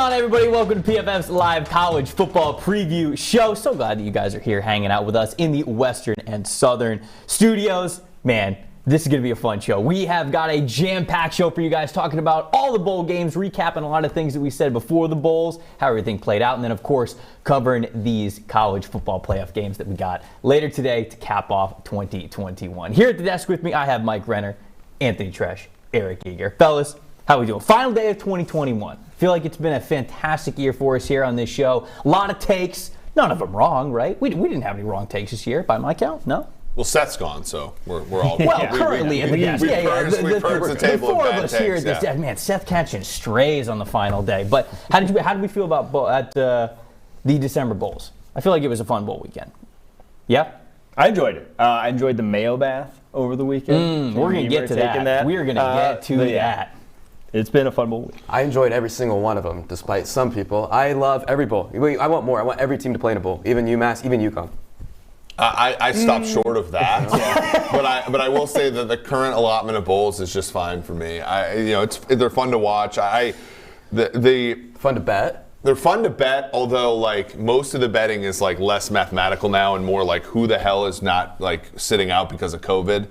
on, everybody? Welcome to PFF's live college football preview show. So glad that you guys are here hanging out with us in the Western and Southern studios. Man, this is going to be a fun show. We have got a jam-packed show for you guys, talking about all the bowl games, recapping a lot of things that we said before the bowls, how everything played out, and then, of course, covering these college football playoff games that we got later today to cap off 2021. Here at the desk with me, I have Mike Renner, Anthony Treash, Eric Eager. Fellas, how we doing? Final day of 2021. I feel like it's been a fantastic year for us here on this show. A lot of takes, none of them wrong, right? We didn't have any wrong takes this year, by my count, no? Well, Seth's gone, so we're all... Well, currently at the desk. We've purged the table the four of of bad us takes, here at this desk. Man, Seth catching strays on the final day. But how did we feel about the December Bowls? I feel like it was a fun bowl weekend. Yeah? I enjoyed it. I enjoyed the mayo bath over the weekend. We're going to get to that. We're going to get to that. It's been a fun bowl week. I enjoyed every single one of them, despite some people. I love every bowl. I want more. I want every team to play in a bowl, even UMass, even UConn. I stopped short of that, but I will say that the current allotment of bowls is just fine for me. They're fun to watch. Fun to bet. They're fun to bet, although like most of the betting is like less mathematical now and more like who the hell is not like sitting out because of COVID,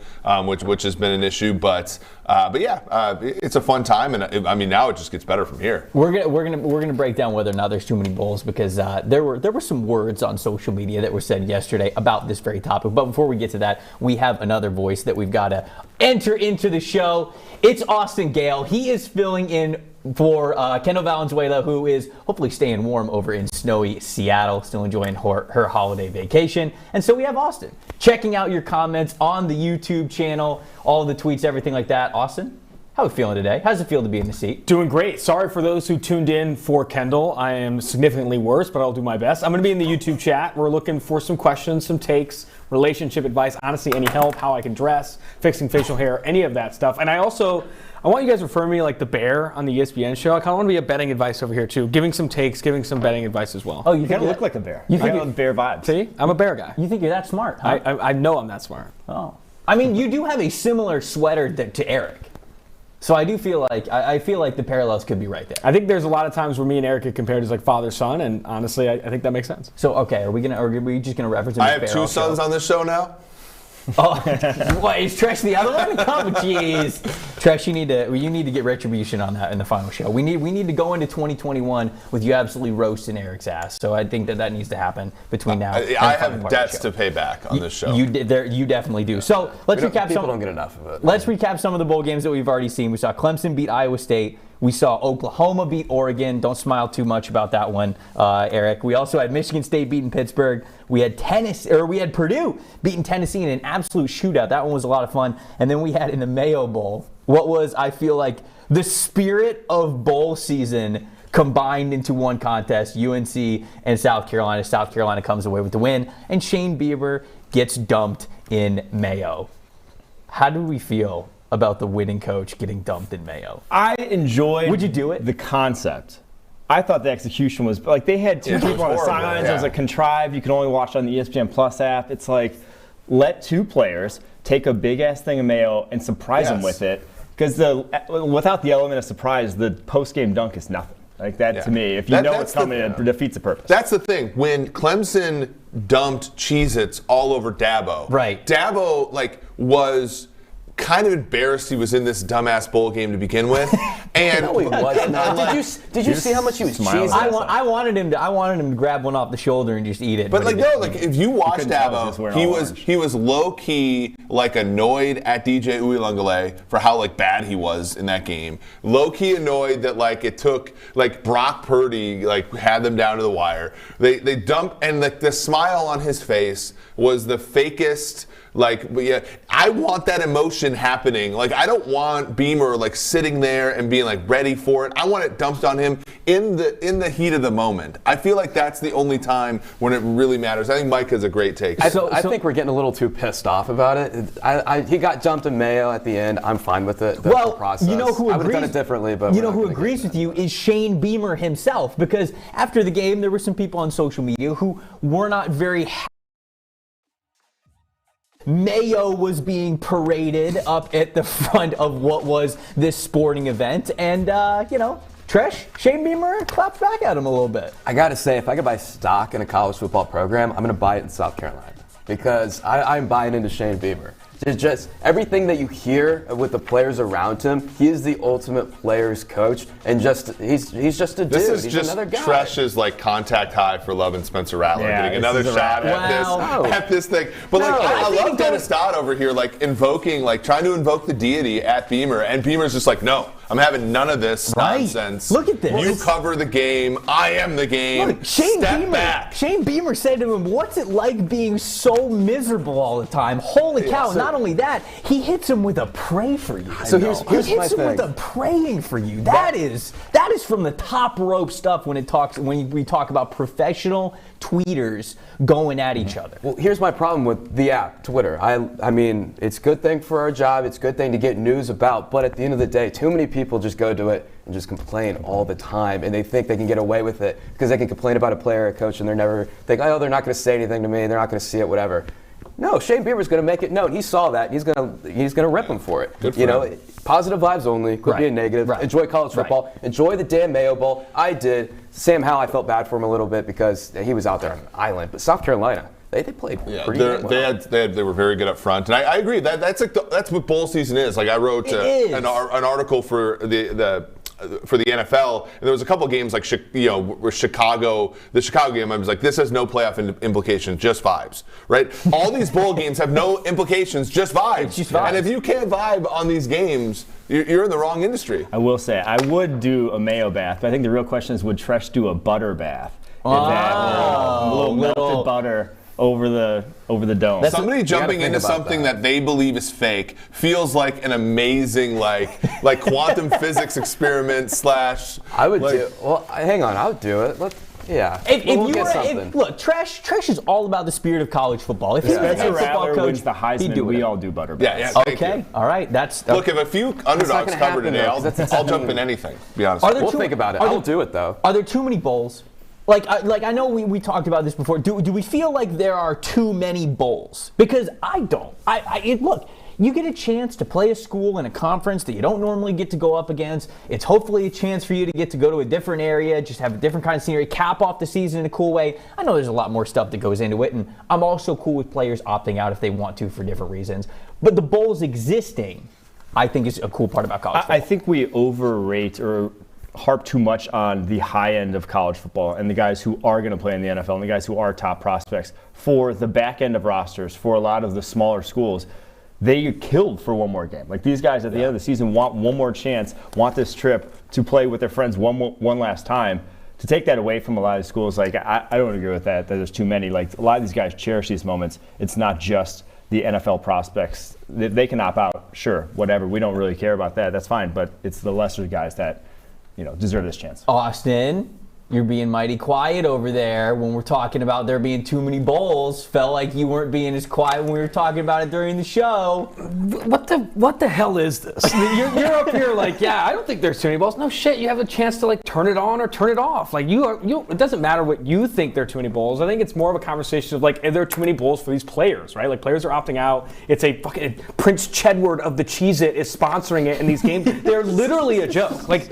which has been an issue. But yeah, it's a fun time, and I mean now it just gets better from here. We're gonna break down whether or not there's too many bowls, because there were some words on social media that were said yesterday about this very topic. But before we get to that, we have another voice that we've got to enter into the show. It's Austin Gayle. He is filling in for Kendall Valenzuela, who is hopefully staying warm over in snowy Seattle, still enjoying her holiday vacation. And so we have Austin checking out your comments on the YouTube channel, all the tweets, everything like that. Austin, how are we feeling today? How does it feel to be in the seat? Doing great. Sorry for those who tuned in for Kendall. I am significantly worse, but I'll do my best. I'm going to be in the YouTube chat. We're looking for some questions, some takes, relationship advice, honestly, any help, how I can dress, fixing facial hair, any of that stuff. And I want you guys to refer to me like the bear on the ESPN show. I kind of want to be a betting advice over here too, giving some takes, giving some betting advice as well. Oh, you kind of look like a bear. You think I got bear vibes. See, I'm a bear guy. You think you're that smart, huh? I know I'm that smart. Oh, I mean, you do have a similar sweater to Eric. So I do feel like the parallels could be right there. I think there's a lot of times where me and Eric get compared as like father-son, and honestly, I think that makes sense. So okay, are we just gonna reference him? I have two sons on this show now. Oh, what, is Tresh the other one? Come, jeez, Tresh, you need to get retribution on that in the final show. We need to go into 2021 with you absolutely roasting Eric's ass. So I think that needs to happen between now. I have debts to pay back on this show. You definitely do. So let's recap. People don't get enough of it. Let's recap some of the bowl games that we've already seen. We saw Clemson beat Iowa State. We saw Oklahoma beat Oregon. Don't smile too much about that one, Eric. We also had Michigan State beating Pittsburgh. We had Purdue beating Tennessee in an absolute shootout. That one was a lot of fun. And then we had in the Mayo Bowl what was, I feel like, the spirit of bowl season combined into one contest, UNC and South Carolina. South Carolina comes away with the win, and Shane Beamer gets dumped in Mayo. How do we feel about the winning coach getting dumped in Mayo? I enjoyed Would you do it? The concept. I thought the execution was, like, they had two people on the sidelines. It was like contrived. You can only watch it on the ESPN Plus app. It's like, let two players take a big-ass thing of mayo and surprise them with it. Because without the element of surprise, the post-game dunk is nothing. Like that to me. If you know it's coming, it defeats the purpose. That's the thing. When Clemson dumped Cheez-Its all over Dabo, right? Dabo was kind of embarrassed he was in this dumbass bowl game to begin with. And no, he was not. Did you see how much he was cheesing? I wanted him to grab one off the shoulder and just eat it. But if you watch Dabo, he was low key like annoyed at DJ Uiagalelei for how like bad he was in that game. Low key annoyed that like it took like Brock Purdy like had them down to the wire. They dumped, and like the smile on his face was the fakest. Like, but yeah, I want that emotion happening. Like, I don't want Beamer like sitting there and being like ready for it. I want it dumped on him in the heat of the moment. I feel like that's the only time when it really matters. I think Mike has a great take. I think we're getting a little too pissed off about it. He got dumped in Mayo at the end. I'm fine with it. The process. You know who I would have done it differently, but you know who agrees with you is Shane Beamer himself, because after the game there were some people on social media who were not very happy. Mayo was being paraded up at the front of what was this sporting event, and Tresh, Shane Beamer claps back at him a little bit. I got to say, if I could buy stock in a college football program, I'm going to buy it in South Carolina because I'm buying into Shane Beamer. It's just everything that you hear with the players around him. He is the ultimate players coach, and he's just a dude. This is he's just another guy. Tresh's like contact high for loving Spencer Rattler, Yeah, getting another shot at this thing. But like, I love Dennis Dodd over here, like trying to invoke the deity at Beamer, and Beamer's just like, no, I'm having none of this nonsense. Look at this. You cover the game. I am the game. Look, Step back. Shane Beamer said to him, "What's it like being so miserable all the time?" Holy cow! Not only that, he hits him with a pray for you. So here's he hits him with a praying for you. That is from the top rope stuff when we talk about professional tweeters going at each other. Well, here's my problem with the app, Twitter. I mean, it's a good thing for our job. It's a good thing to get news about. But at the end of the day, too many people just go to it and just complain all the time. And they think they can get away with it because they can complain about a player or a coach and they're never think, oh, they're not going to say anything to me. They're not going to see it, whatever. No, Shane Beamer's going to make it known. He saw that. He's going to rip him for it. Good for him. Positive vibes only. Quit being negative. Enjoy college football. Enjoy the damn Mayo Bowl. I did. Sam Howell, I felt bad for him a little bit because he was out there on an island. But South Carolina, they played pretty well. They were very good up front, and I agree. That's what bowl season is. Like I wrote an article for the NFL, and there was a couple of games like where the Chicago game, I was like, this has no playoff implications, just vibes, right? All these bowl games have no implications, just vibes. And if you can't vibe on these games, you're in the wrong industry. I will say, I would do a mayo bath, but I think the real question is, would Tresh do a butter bath? A little melted butter over the dome. Somebody jumping into something that they believe is fake feels like an amazing like quantum physics experiment slash. I would do. Well, hang on, I would do it. Look, Tresh is all about the spirit of college football. If he was a football coach, wins the Heisman, we all do butter baths. Yeah. Okay. All right. Look, if a few underdogs cover today, I'll jump in anything. To be honest. We'll think about it. I'll do it though. Are there too many bowls? Like I know we talked about this before. Do we feel like there are too many bowls? Because I don't. Look, you get a chance to play a school in a conference that you don't normally get to go up against. It's hopefully a chance for you to get to go to a different area, just have a different kind of scenery, cap off the season in a cool way. I know there's a lot more stuff that goes into it, and I'm also cool with players opting out if they want to for different reasons. But the bowls existing, I think, is a cool part about college football. I think we overrate or harp too much on the high end of college football and the guys who are going to play in the NFL and the guys who are top prospects. For the back end of rosters, for a lot of the smaller schools, they get killed for one more game. Like these guys at the end of the season want one more chance, want this trip to play with their friends one last time. To take that away from a lot of schools, like I don't agree with that there's too many. Like a lot of these guys cherish these moments. It's not just the NFL prospects. They can opt out, sure, whatever. We don't really care about that. That's fine. But it's the lesser guys that deserve this chance. Austin, you're being mighty quiet over there when we're talking about there being too many bowls. Felt like you weren't being as quiet when we were talking about it during the show. What the hell is this? You're up here like, yeah, I don't think there's too many bowls. No shit, you have a chance to like turn it on or turn it off. Like it doesn't matter what you think there are too many bowls. I think it's more of a conversation of like, are there too many bowls for these players, right? Like players are opting out. It's a fucking Prince Chedward of the Cheez-It is sponsoring it in these games. They're literally a joke. Like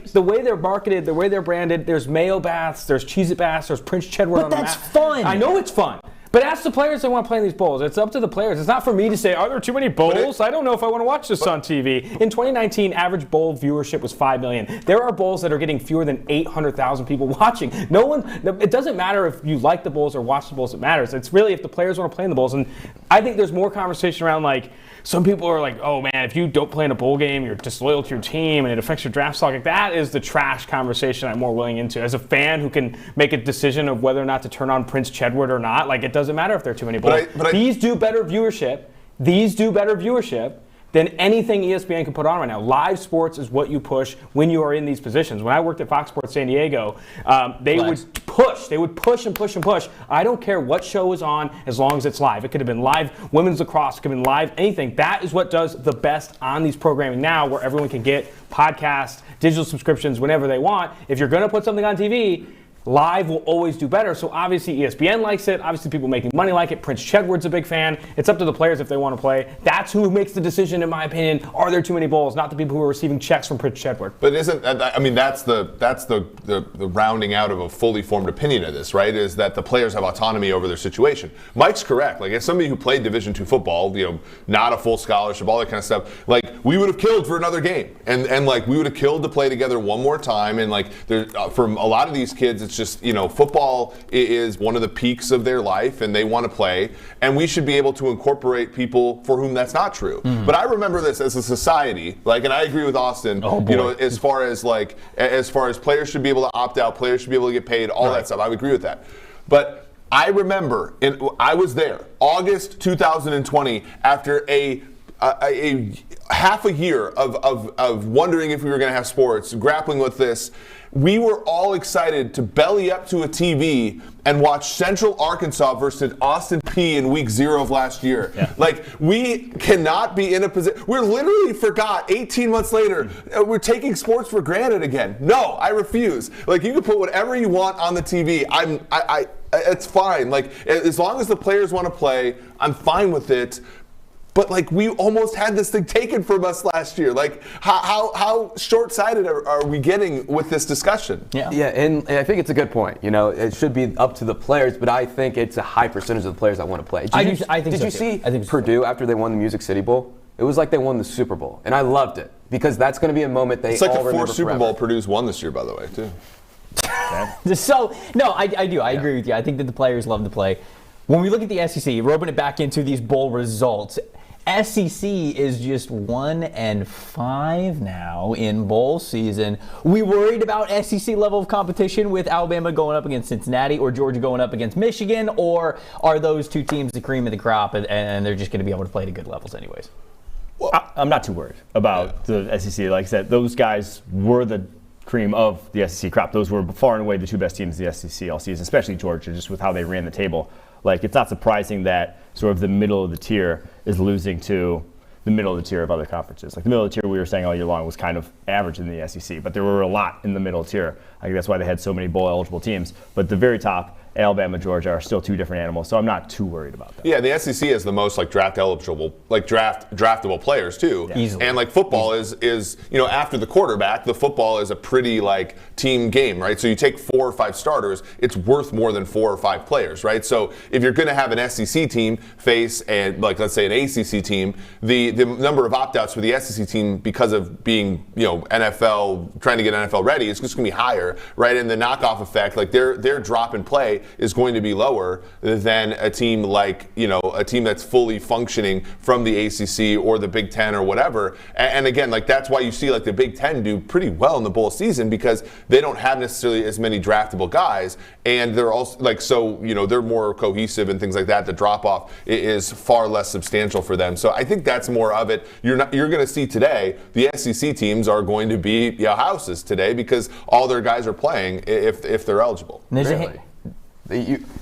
the way they're marketed, the way they're branded, there's Mayo baths, there's Cheez-It baths, there's Prince Chedward on the map. But that's fun. I know it's fun. But ask the players that want to play in these bowls. It's up to the players. It's not for me to say, are there too many bowls? I don't know if I want to watch this on TV. In 2019, average bowl viewership was 5 million. There are bowls that are getting fewer than 800,000 people watching. It doesn't matter if you like the bowls or watch the bowls. It matters. It's really if the players want to play in the bowls. And I think there's more conversation around like, some people are like, oh man, if you don't play in a bowl game, you're disloyal to your team and it affects your draft stock. Like that is the trash conversation I'm more willing into. As a fan who can make a decision of whether or not to turn on Prince Chedward or not, like it doesn't matter if there are too many bowls. These do better viewership than anything ESPN can put on right now. Live sports is what you push when you are in these positions. When I worked at Fox Sports San Diego, they would push and push and push. I don't care what show is on as long as it's live. It could have been live women's lacrosse, it could have been live anything. That is what does the best on these programming now, where everyone can get podcasts, digital subscriptions whenever they want. If you're going to put something on TV, Live will always do better. So obviously ESPN likes it. Obviously people making money like it. Prince Chedward's a big fan. It's up to the players if they want to play. That's who makes the decision, in my opinion. Are there too many bowls? Not the people who are receiving checks from Prince Chedward. But that's the rounding out of a fully formed opinion of this, right? Is that the players have autonomy over their situation. Mike's correct. Like, as somebody who played Division II football, not a full scholarship, all that kind of stuff, like, we would have killed for another game. And like, we would have killed to play together one more time. And like, for a lot of these kids, it's just, football is one of the peaks of their life and they want to play. And we should be able to incorporate people for whom that's not true. Mm. But I remember this as a society, like, and I agree with Austin, as far as players should be able to opt out, players should be able to get paid, all that stuff. I would agree with that. But I remember, I was there, August 2020, after a half a year of wondering if we were going to have sports, grappling with this. We were all excited to belly up to a TV and watch Central Arkansas versus Austin Peay in week 0 of last year. Yeah. Like, we cannot be in a position. We're literally forgot 18 months later. We're taking sports for granted again. No, I refuse. Like, you can put whatever you want on the TV. It's fine. Like, as long as the players want to play, I'm fine with it. But like, we almost had this thing taken from us last year. Like, how short-sighted are we getting with this discussion? Yeah, and I think it's a good point. It should be up to the players, but I think it's a high percentage of the players that want to play. Did you see Purdue after they won the Music City Bowl? It was like they won the Super Bowl, and I loved it because that's going to be a moment they all remember forever. It's like the 4th Super Bowl Purdue's won this year, by the way, too. So, no, I do. I agree with you. I think that the players love to play. When we look at the SEC, roping it back into these bowl results, SEC is just 1-5 now in bowl season. We worried about SEC level of competition with Alabama going up against Cincinnati or Georgia going up against Michigan, or are those two teams the cream of the crop and they're just going to be able to play to good levels anyways? Well, I'm not too worried about the SEC. Like I said, those guys were the cream of the SEC crop. Those were far and away the two best teams in the SEC all season, especially Georgia, just with how they ran the table. Like, it's not surprising that sort of the middle of the tier is losing to the middle of the tier of other conferences. Like, the middle of the tier we were saying all year long was kind of average in the SEC, but there were a lot in the middle tier. I think that's why they had so many bowl-eligible teams. But the very top, Alabama, Georgia, are still two different animals, so I'm not too worried about that. Yeah, the SEC has the most draftable players too. Yeah. Easily. And like, football is after the quarterback, the football is a pretty like team game, right? So you take 4 or 5 starters, it's worth more than 4 or 5 players, right? So if you're going to have an SEC team face and like, let's say, an ACC team, the number of opt-outs for the SEC team because of being NFL, trying to get NFL ready, is just going to be higher, right? And the knockoff effect, like their drop in play is going to be lower than a team like, a team that's fully functioning from the ACC or the Big Ten or whatever. And again, like, that's why you see like the Big Ten do pretty well in the bowl season, because they don't have necessarily as many draftable guys, and they're also like, so they're more cohesive and things like that. The drop off is far less substantial for them. So I think that's more of it. You're going to see today the SEC teams are going to be houses today because all their guys are playing if they're eligible. Really?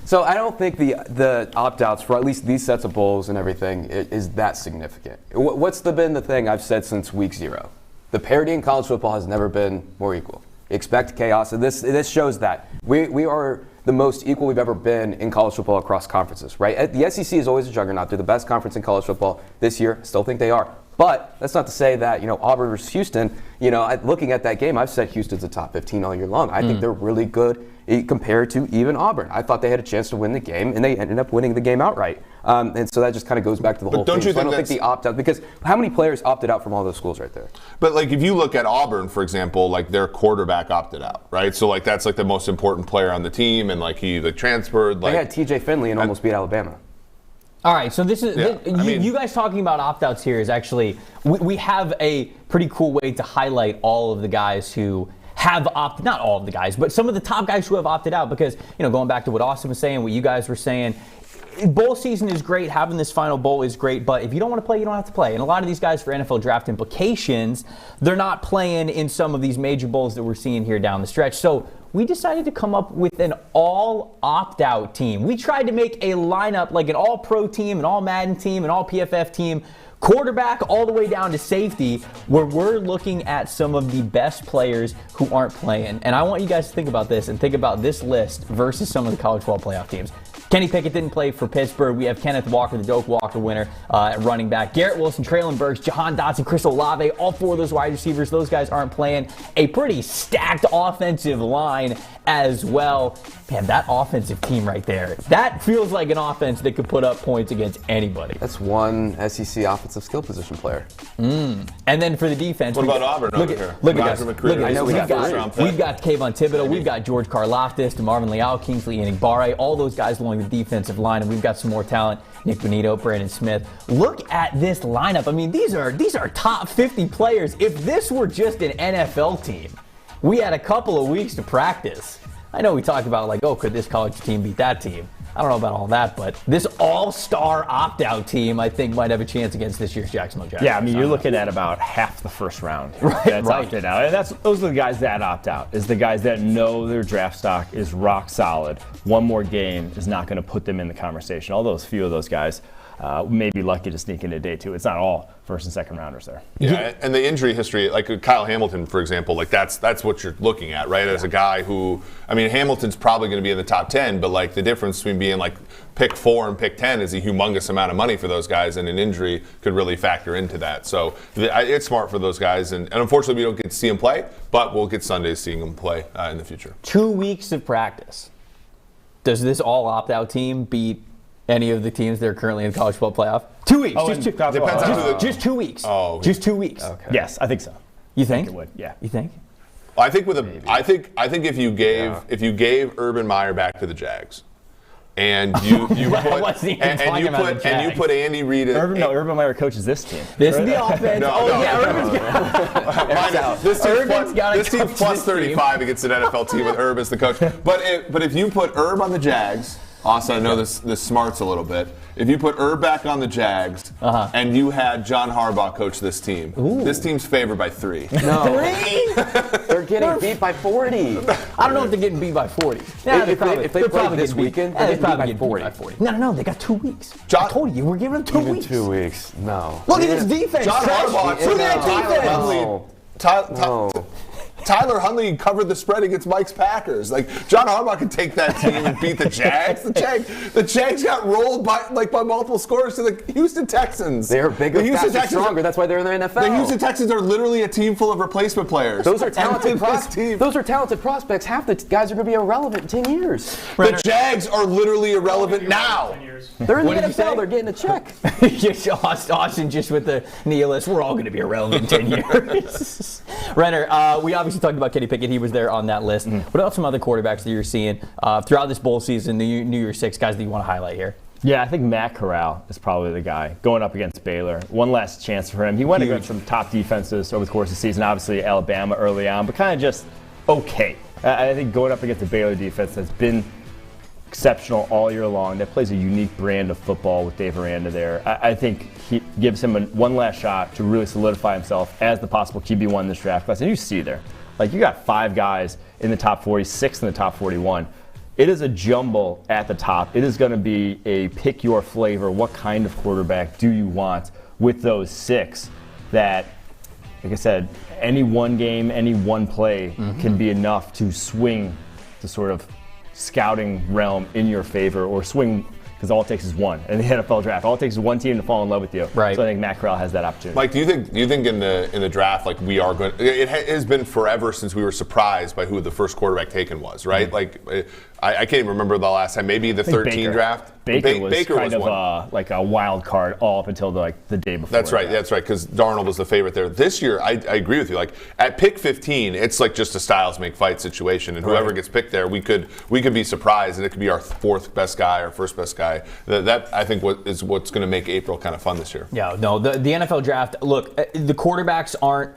So I don't think the opt-outs for at least these sets of bowls and everything is that significant. What's been the thing I've said since week 0? The parity in college football has never been more equal. Expect chaos, and this shows that. We are the most equal we've ever been in college football across conferences, right? The SEC is always a juggernaut. They're the best conference in college football this year. I still think they are. But that's not to say that, Auburn versus Houston, looking at that game, I've said Houston's a top 15 all year long. I think they're really good compared to even Auburn. I thought they had a chance to win the game, and they ended up winning the game outright. And so that just kind of goes back to the whole thing. So I don't think the opt-out, because how many players opted out from all those schools right there? But like, if you look at Auburn, for example, like their quarterback opted out, right? So like, that's like the most important player on the team, and like he transferred. Like, they had TJ Finley and almost beat Alabama. All right, so this is you guys talking about opt-outs here is actually, we have a pretty cool way to highlight all of the guys who have opted, not all of the guys, but some of the top guys who have opted out, because, going back to what Austin was saying, what you guys were saying, bowl season is great, having this final bowl is great, but if you don't want to play, you don't have to play. And a lot of these guys, for NFL draft implications, they're not playing in some of these major bowls that we're seeing here down the stretch. So we decided to come up with an all opt-out team. We tried to make a lineup like an all-pro team, an all-Madden team, an all-PFF team, quarterback all the way down to safety, where we're looking at some of the best players who aren't playing. And I want you guys to think about this and think about this list versus some of the college football playoff teams. Kenny Pickett didn't play for Pittsburgh. We have Kenneth Walker, the Doak Walker winner, at running back. Garrett Wilson, Traylon Burks, Jahan Dotson, Chris Olave, all four of those wide receivers, those guys aren't playing. A pretty stacked offensive line as well. Man, that offensive team right there, that feels like an offense that could put up points against anybody. That's one SEC offensive skill position player. And then for the defense, what about Auburn over here? Look at this. I know we've got Kayvon Thibodeau, we've got George Karlaftis, DeMarvin Leal, Kingsley Enagbare, all those guys along the defensive line, and we've got some more talent. Nick Bonito, Brandon Smith. Look at this lineup. I mean, these are top 50 players. If this were just an NFL team, we had a couple of weeks to practice. I know we talked about like, oh, could this college team beat that team? I don't know about all that, but this all-star opt-out team, I think, might have a chance against this year's Jacksonville Jaguars. Yeah, I mean, you're looking at about half the first round that's opted out. And those are the guys that opt out, is the guys that know their draft stock is rock solid. One more game is not going to put them in the conversation. Although a few of those guys may be lucky to sneak into day two. It's not all first and second rounders there. Yeah, and the injury history, like Kyle Hamilton, for example, like that's what you're looking at, right? As a guy who, I mean, Hamilton's probably going to be in the top 10, but like the difference between being like pick 4 and pick 10 is a humongous amount of money for those guys, and an injury could really factor into that. So it's smart for those guys, and unfortunately we don't get to see them play, but we'll get Sundays seeing them play in the future. 2 weeks of practice. Does this all opt-out team beat any of the teams that are currently in the college football playoff? 2 weeks. Just 2 weeks. Oh, just 2 weeks. Okay. Yes, I think so. You think? I think it would. Yeah. You think? I think I think if you gave Urban Meyer back to the Jags, and you put Andy Reid. Urban Meyer coaches this team. This is the offense. This team's plus 35 against an NFL team with Urban as the coach. But if you put Urb on the Jags. Austin, I know this smarts a little bit. If you put Herb back on the Jags and you had John Harbaugh coach this team, this team's favored by 3. No. 3? They're getting beat by 40. I don't know if they're getting beat by 40. If they play this weekend, they're getting beat by 40. No, they got 2 weeks. I told you, we're giving them 2 weeks. 2 weeks, no. Look at his defense. John Harbaugh. Look at that defense. Tyler Huntley covered the spread against Mike's Packers. Like, John Harbaugh could take that team and beat the Jags. The Jags got rolled by multiple scores to the Houston Texans. They're bigger, faster, stronger. That's why they're in the NFL. The Houston Texans are literally a team full of replacement players. Those are talented prospects. Those are talented prospects. Half the guys are going to be irrelevant in 10 years. The Jags are literally irrelevant now. They're in the NFL. They're getting a check. Austin just with the nihilist. We're all going to be irrelevant in 10 years. Renner, we obviously talked about Kenny Pickett. He was there on that list. What about some other quarterbacks that you're seeing throughout this bowl season, the New Year's Six, guys that you want to highlight here? Yeah, I think Matt Corral is probably the guy going up against Baylor. One last chance for him. He went against some top defenses over the course of the season. Obviously, Alabama early on, but kind of just okay. I think going up against the Baylor defense that's been exceptional all year long. That plays a unique brand of football with Dave Aranda there. I think he gives him one last shot to really solidify himself as the possible QB1 in this draft class. And you see there, like you got 5 guys in the top 40, 6 in the top 41. It is a jumble at the top. It is going to be a pick your flavor. What kind of quarterback do you want with those 6 that, like I said, any one game, any one play can be enough to swing the sort of scouting realm in your favor, or swing, because all it takes is one in the NFL draft. All it takes is one team to fall in love with you. Right. So I think Matt Corral has that opportunity. Mike, do you think in the draft, like we are going? It has been forever since we were surprised by who the first quarterback taken was, right? Like I can't even remember the last time. Maybe the 13 draft. Baker was kind of like a wild card all up until the day before. That's right. Because Darnold was the favorite there. This year, I agree with you. Like at pick 15, it's like just a styles make fight situation, and whoever gets picked there, we could be surprised, and it could be our 4th best guy or 1st best guy. That I think is what's going to make April kind of fun this year. Yeah, no, the NFL draft. Look, the quarterbacks aren't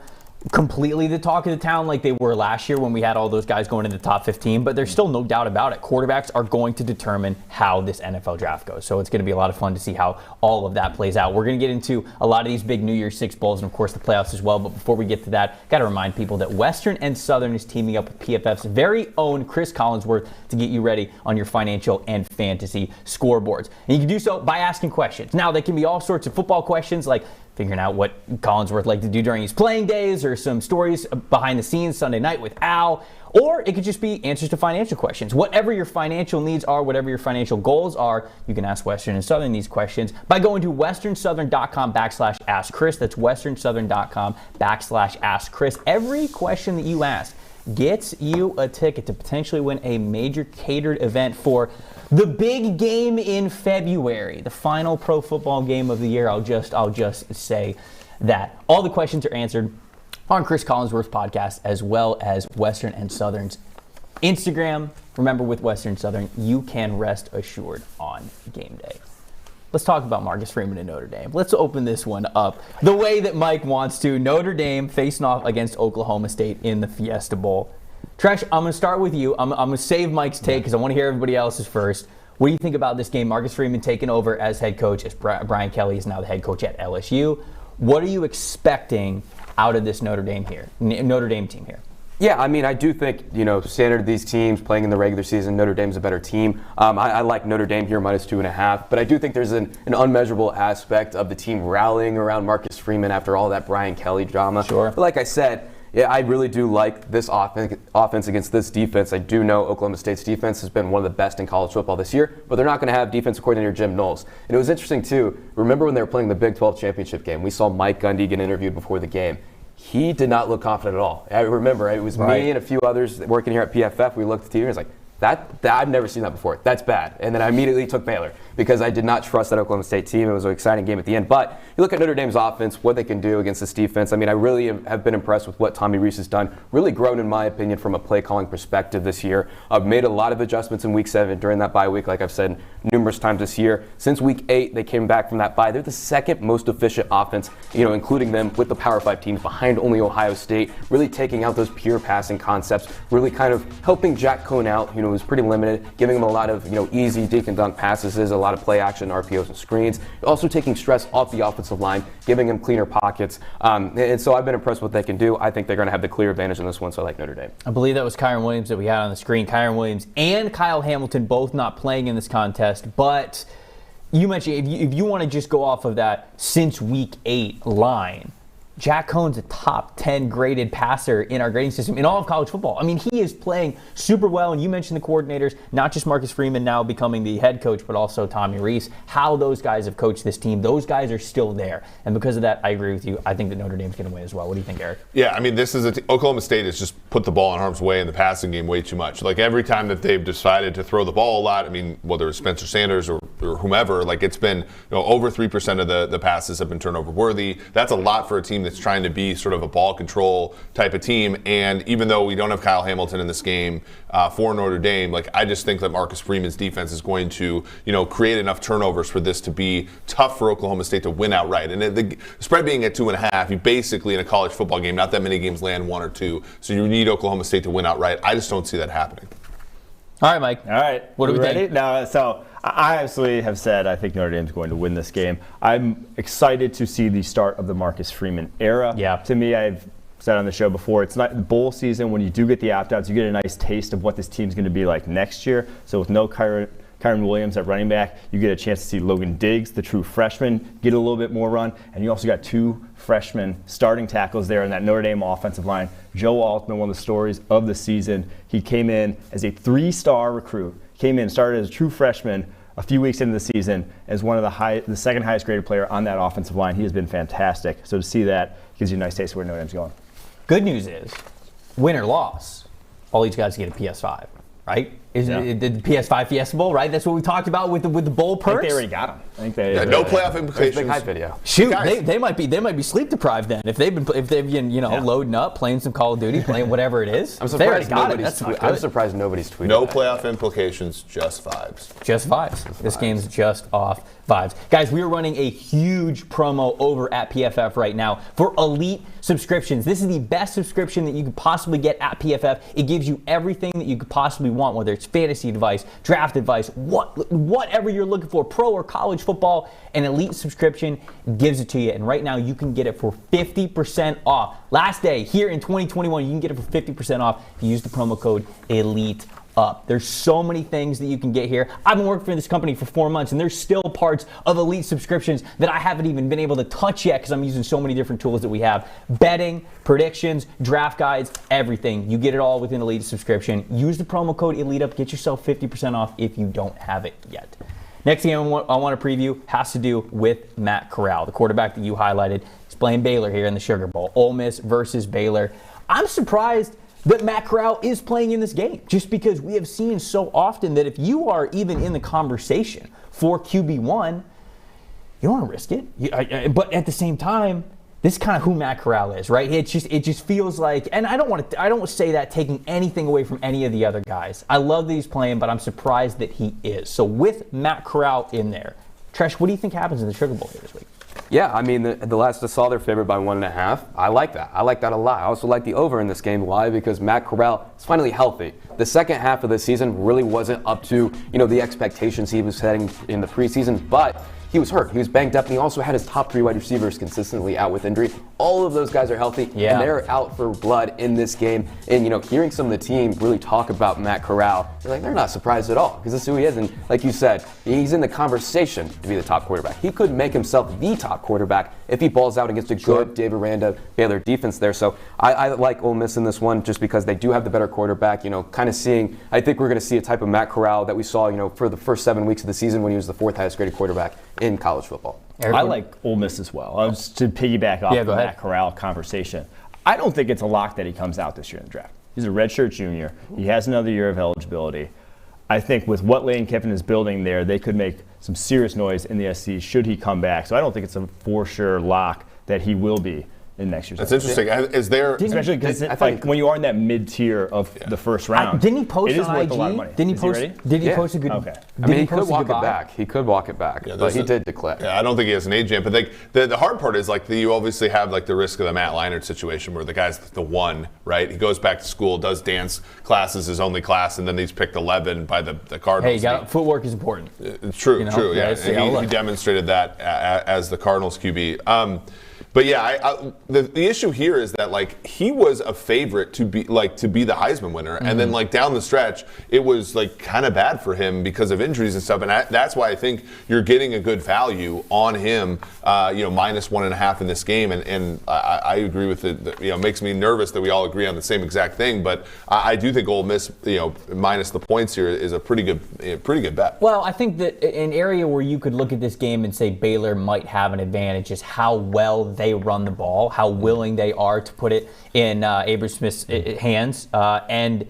completely the talk of the town like they were last year when we had all those guys going in the top 15, but there's still no doubt about it. Quarterbacks are going to determine how this NFL draft goes. So it's going to be a lot of fun to see how all of that plays out. We're going to get into a lot of these big New Year's Six bowls and, of course, the playoffs as well. But before we get to that, got to remind people that Western and Southern is teaming up with PFF's very own Chris Collinsworth to get you ready on your financial and fantasy scoreboards. And you can do so by asking questions. Now, they can be all sorts of football questions like, figuring out what Collinsworth liked to do during his playing days, or some stories behind the scenes Sunday night with Al, or it could just be answers to financial questions. Whatever your financial needs are, whatever your financial goals are, you can ask Western and Southern these questions by going to westernsouthern.com/askchris. That's westernsouthern.com/askchris. Every question that you ask gets you a ticket to potentially win a major catered event for the big game in February, the final pro football game of the year. I'll just say that. All the questions are answered on Chris Collinsworth's podcast, as well as Western and Southern's Instagram. Remember, with Western Southern, you can rest assured on game day. Let's talk about Marcus Freeman and Notre Dame. Let's open this one up the way that Mike wants to. Notre Dame facing off against Oklahoma State in the Fiesta Bowl. Tresh, I'm going to start with you. I'm going to save Mike's take because I want to hear everybody else's first. What do you think about this game? Marcus Freeman taking over as head coach, as Brian Kelly is now the head coach at LSU. What are you expecting out of this Notre Dame team here? Yeah, I mean, I do think, standard of these teams playing in the regular season, Notre Dame's a better team. I like Notre Dame here -2.5, but I do think there's an unmeasurable aspect of the team rallying around Marcus Freeman after all that Brian Kelly drama. Sure. But like I said, yeah, I really do like this offense against this defense. I do know Oklahoma State's defense has been one of the best in college football this year, but they're not going to have defensive coordinator Jim Knowles. And it was interesting, too. Remember when they were playing the Big 12 championship game? We saw Mike Gundy get interviewed before the game. He did not look confident at all. I remember it was me and a few others working here at PFF. We looked at the TV and it was like, that I've never seen that before. That's bad. And then I immediately took Baylor because I did not trust that Oklahoma State team. It was an exciting game at the end. But you look at Notre Dame's offense, what they can do against this defense. I mean, I really have been impressed with what Tommy Rees has done. Really grown, in my opinion, from a play calling perspective this year. I've made a lot of adjustments in Week 7 during that bye week, like I've said numerous times this year. Since Week 8, they came back from that bye. They're the second most efficient offense, including them with the Power 5 teams behind only Ohio State. Really taking out those pure passing concepts. Really kind of helping Jack Cohn out, who was pretty limited. Giving him a lot of easy dink and dunk passes, a lot of play action, RPOs and screens. Also taking stress off the offensive line, giving him cleaner pockets. And so I've been impressed with what they can do. I think they're going to have the clear advantage in this one, so I like Notre Dame. I believe that was Kyron Williams that we had on the screen. Kyron Williams and Kyle Hamilton both not playing in this contest, but you mentioned if you want to just go off of that since Week 8 line, Jack Cohn's a top 10 graded passer in our grading system in all of college football. I mean, he is playing super well, and you mentioned the coordinators, not just Marcus Freeman now becoming the head coach, but also Tommy Rees, how those guys have coached this team. Those guys are still there, and because of that, I agree with you. I think that Notre Dame's going to win as well. What do you think, Eric? Yeah, I mean, this is Oklahoma State has just put the ball in harm's way in the passing game way too much. Like, every time that they've decided to throw the ball a lot, I mean, whether it's Spencer Sanders or whomever, like, it's been over 3% of the passes have been turnover worthy. That's a lot for a team that's trying to be sort of a ball control type of team. And even though we don't have Kyle Hamilton in this game for Notre Dame, like, I just think that Marcus Freeman's defense is going to, create enough turnovers for this to be tough for Oklahoma State to win outright. And the spread being at 2.5, you basically, in a college football game, not that many games land 1 or 2. So you need Oklahoma State to win outright. I just don't see that happening. All right, Mike. All right. What do we ready? think? Now, so I absolutely have said I think Notre Dame's going to win this game. I'm excited to see the start of the Marcus Freeman era. Yeah. To me, I've said on the show before, it's not bowl season. When you do get the opt-outs, you get a nice taste of what this team's going to be like next year. So with no Kyron Williams at running back, you get a chance to see Logan Diggs, the true freshman, get a little bit more run. And you also got 2 freshman starting tackles there in that Notre Dame offensive line. Joe Altman, one of the stories of the season. He came in as a 3-star recruit. Came in, started as a true freshman a few weeks into the season as one of the second highest graded player on that offensive line. He has been fantastic. So to see that gives you a nice taste of where Notre Dame's going. Good news is, win or loss, all these guys get a PS5, right? Did the PS5 Fiesta Bowl, right? That's what we talked about with the bowl perks. I think they already got them. I think they no playoff implications. Big hype video. Shoot, they might be sleep deprived then if they've been loading up, playing some Call of Duty, playing whatever it is. I'm surprised nobody's tweeted. No playoff implications, just vibes. Just vibes. This game's just off vibes. Guys, we are running a huge promo over at PFF right now for elite subscriptions. This is the best subscription that you could possibly get at PFF. It gives you everything that you could possibly want, whether it's fantasy advice, draft advice, whatever you're looking for, pro or college football. An elite subscription gives it to you, and right now you can get it for 50% off. Last day here in 2021, you can get it for 50% off if you use the promo code ELITE. up. There's so many things that you can get here. I've been working for this company for 4 months, and there's still parts of Elite subscriptions that I haven't even been able to touch yet because I'm using so many different tools that we have. Betting, predictions, draft guides, everything. You get it all within Elite subscription. Use the promo code ELITEUP. Get yourself 50% off if you don't have it yet. Next game I want to preview has to do with Matt Corral, the quarterback that you highlighted. He's playing Baylor here in the Sugar Bowl. Ole Miss versus Baylor. I'm surprised that Matt Corral is playing in this game, just because we have seen so often that if you are even in the conversation for QB1, you don't want to risk it. But at the same time, this is kind of who Matt Corral is, right? It just feels like, and I don't say that taking anything away from any of the other guys. I love that he's playing, but I'm surprised that he is. So with Matt Corral in there, Tresh, what do you think happens in the Sugar Bowl here this week? Yeah, I mean, the last I saw, they're favored by 1.5. I like that. I like that a lot. I also like the over in this game. Why? Because Matt Corral is finally healthy. The second half of the season really wasn't up to, the expectations he was setting in the preseason, but he was hurt. He was banged up, and he also had his top 3 wide receivers consistently out with injury. All of those guys are healthy, and they're out for blood in this game. And, hearing some of the team really talk about Matt Corral, they're not surprised at all, because this is who he is. And like you said, he's in the conversation to be the top quarterback. He could make himself the top quarterback if he balls out against a good Dave Aranda Baylor defense there. So I like Ole Miss in this one just because they do have the better quarterback. Kind of seeing, I think we're going to see a type of Matt Corral that we saw, for the first 7 weeks of the season when he was the 4th highest graded quarterback in college football. I like Ole Miss as well. To piggyback off the Matt Corral conversation, I don't think it's a lock that he comes out this year in the draft. He's a redshirt junior. He has another year of eligibility. I think with what Lane Kiffin is building there, they could make some serious noise in the SEC should he come back. So I don't think it's a for sure lock that he will be in next year's. That's interesting. Is there, especially because when you are in that mid tier of the first round, didn't he post it is on worth IG? a lot of money. Didn't he post? Did he post a good? Okay. I mean, he could walk it back. He could walk it back, but he did declare. Yeah, I don't think he has an age yet. But the hard part is you obviously have the risk of the Matt Leinart situation where the guy's the one, right? He goes back to school, does dance classes, his only class, and then he's picked 11 by the Cardinals. Hey, footwork is important. True. Yeah, and he demonstrated that as the Cardinals QB. But yeah, the issue here is that he was a favorite to be the Heisman winner, and then down the stretch it was kind of bad for him because of injuries and stuff, and that's why I think you're getting a good value on him, minus 1.5 in this game, and I agree with it. It makes me nervous that we all agree on the same exact thing, but I do think Ole Miss, minus the points here is a pretty good bet. Well, I think that an area where you could look at this game and say Baylor might have an advantage is how well they run the ball, how willing they are to put it in Abersmith's hands, and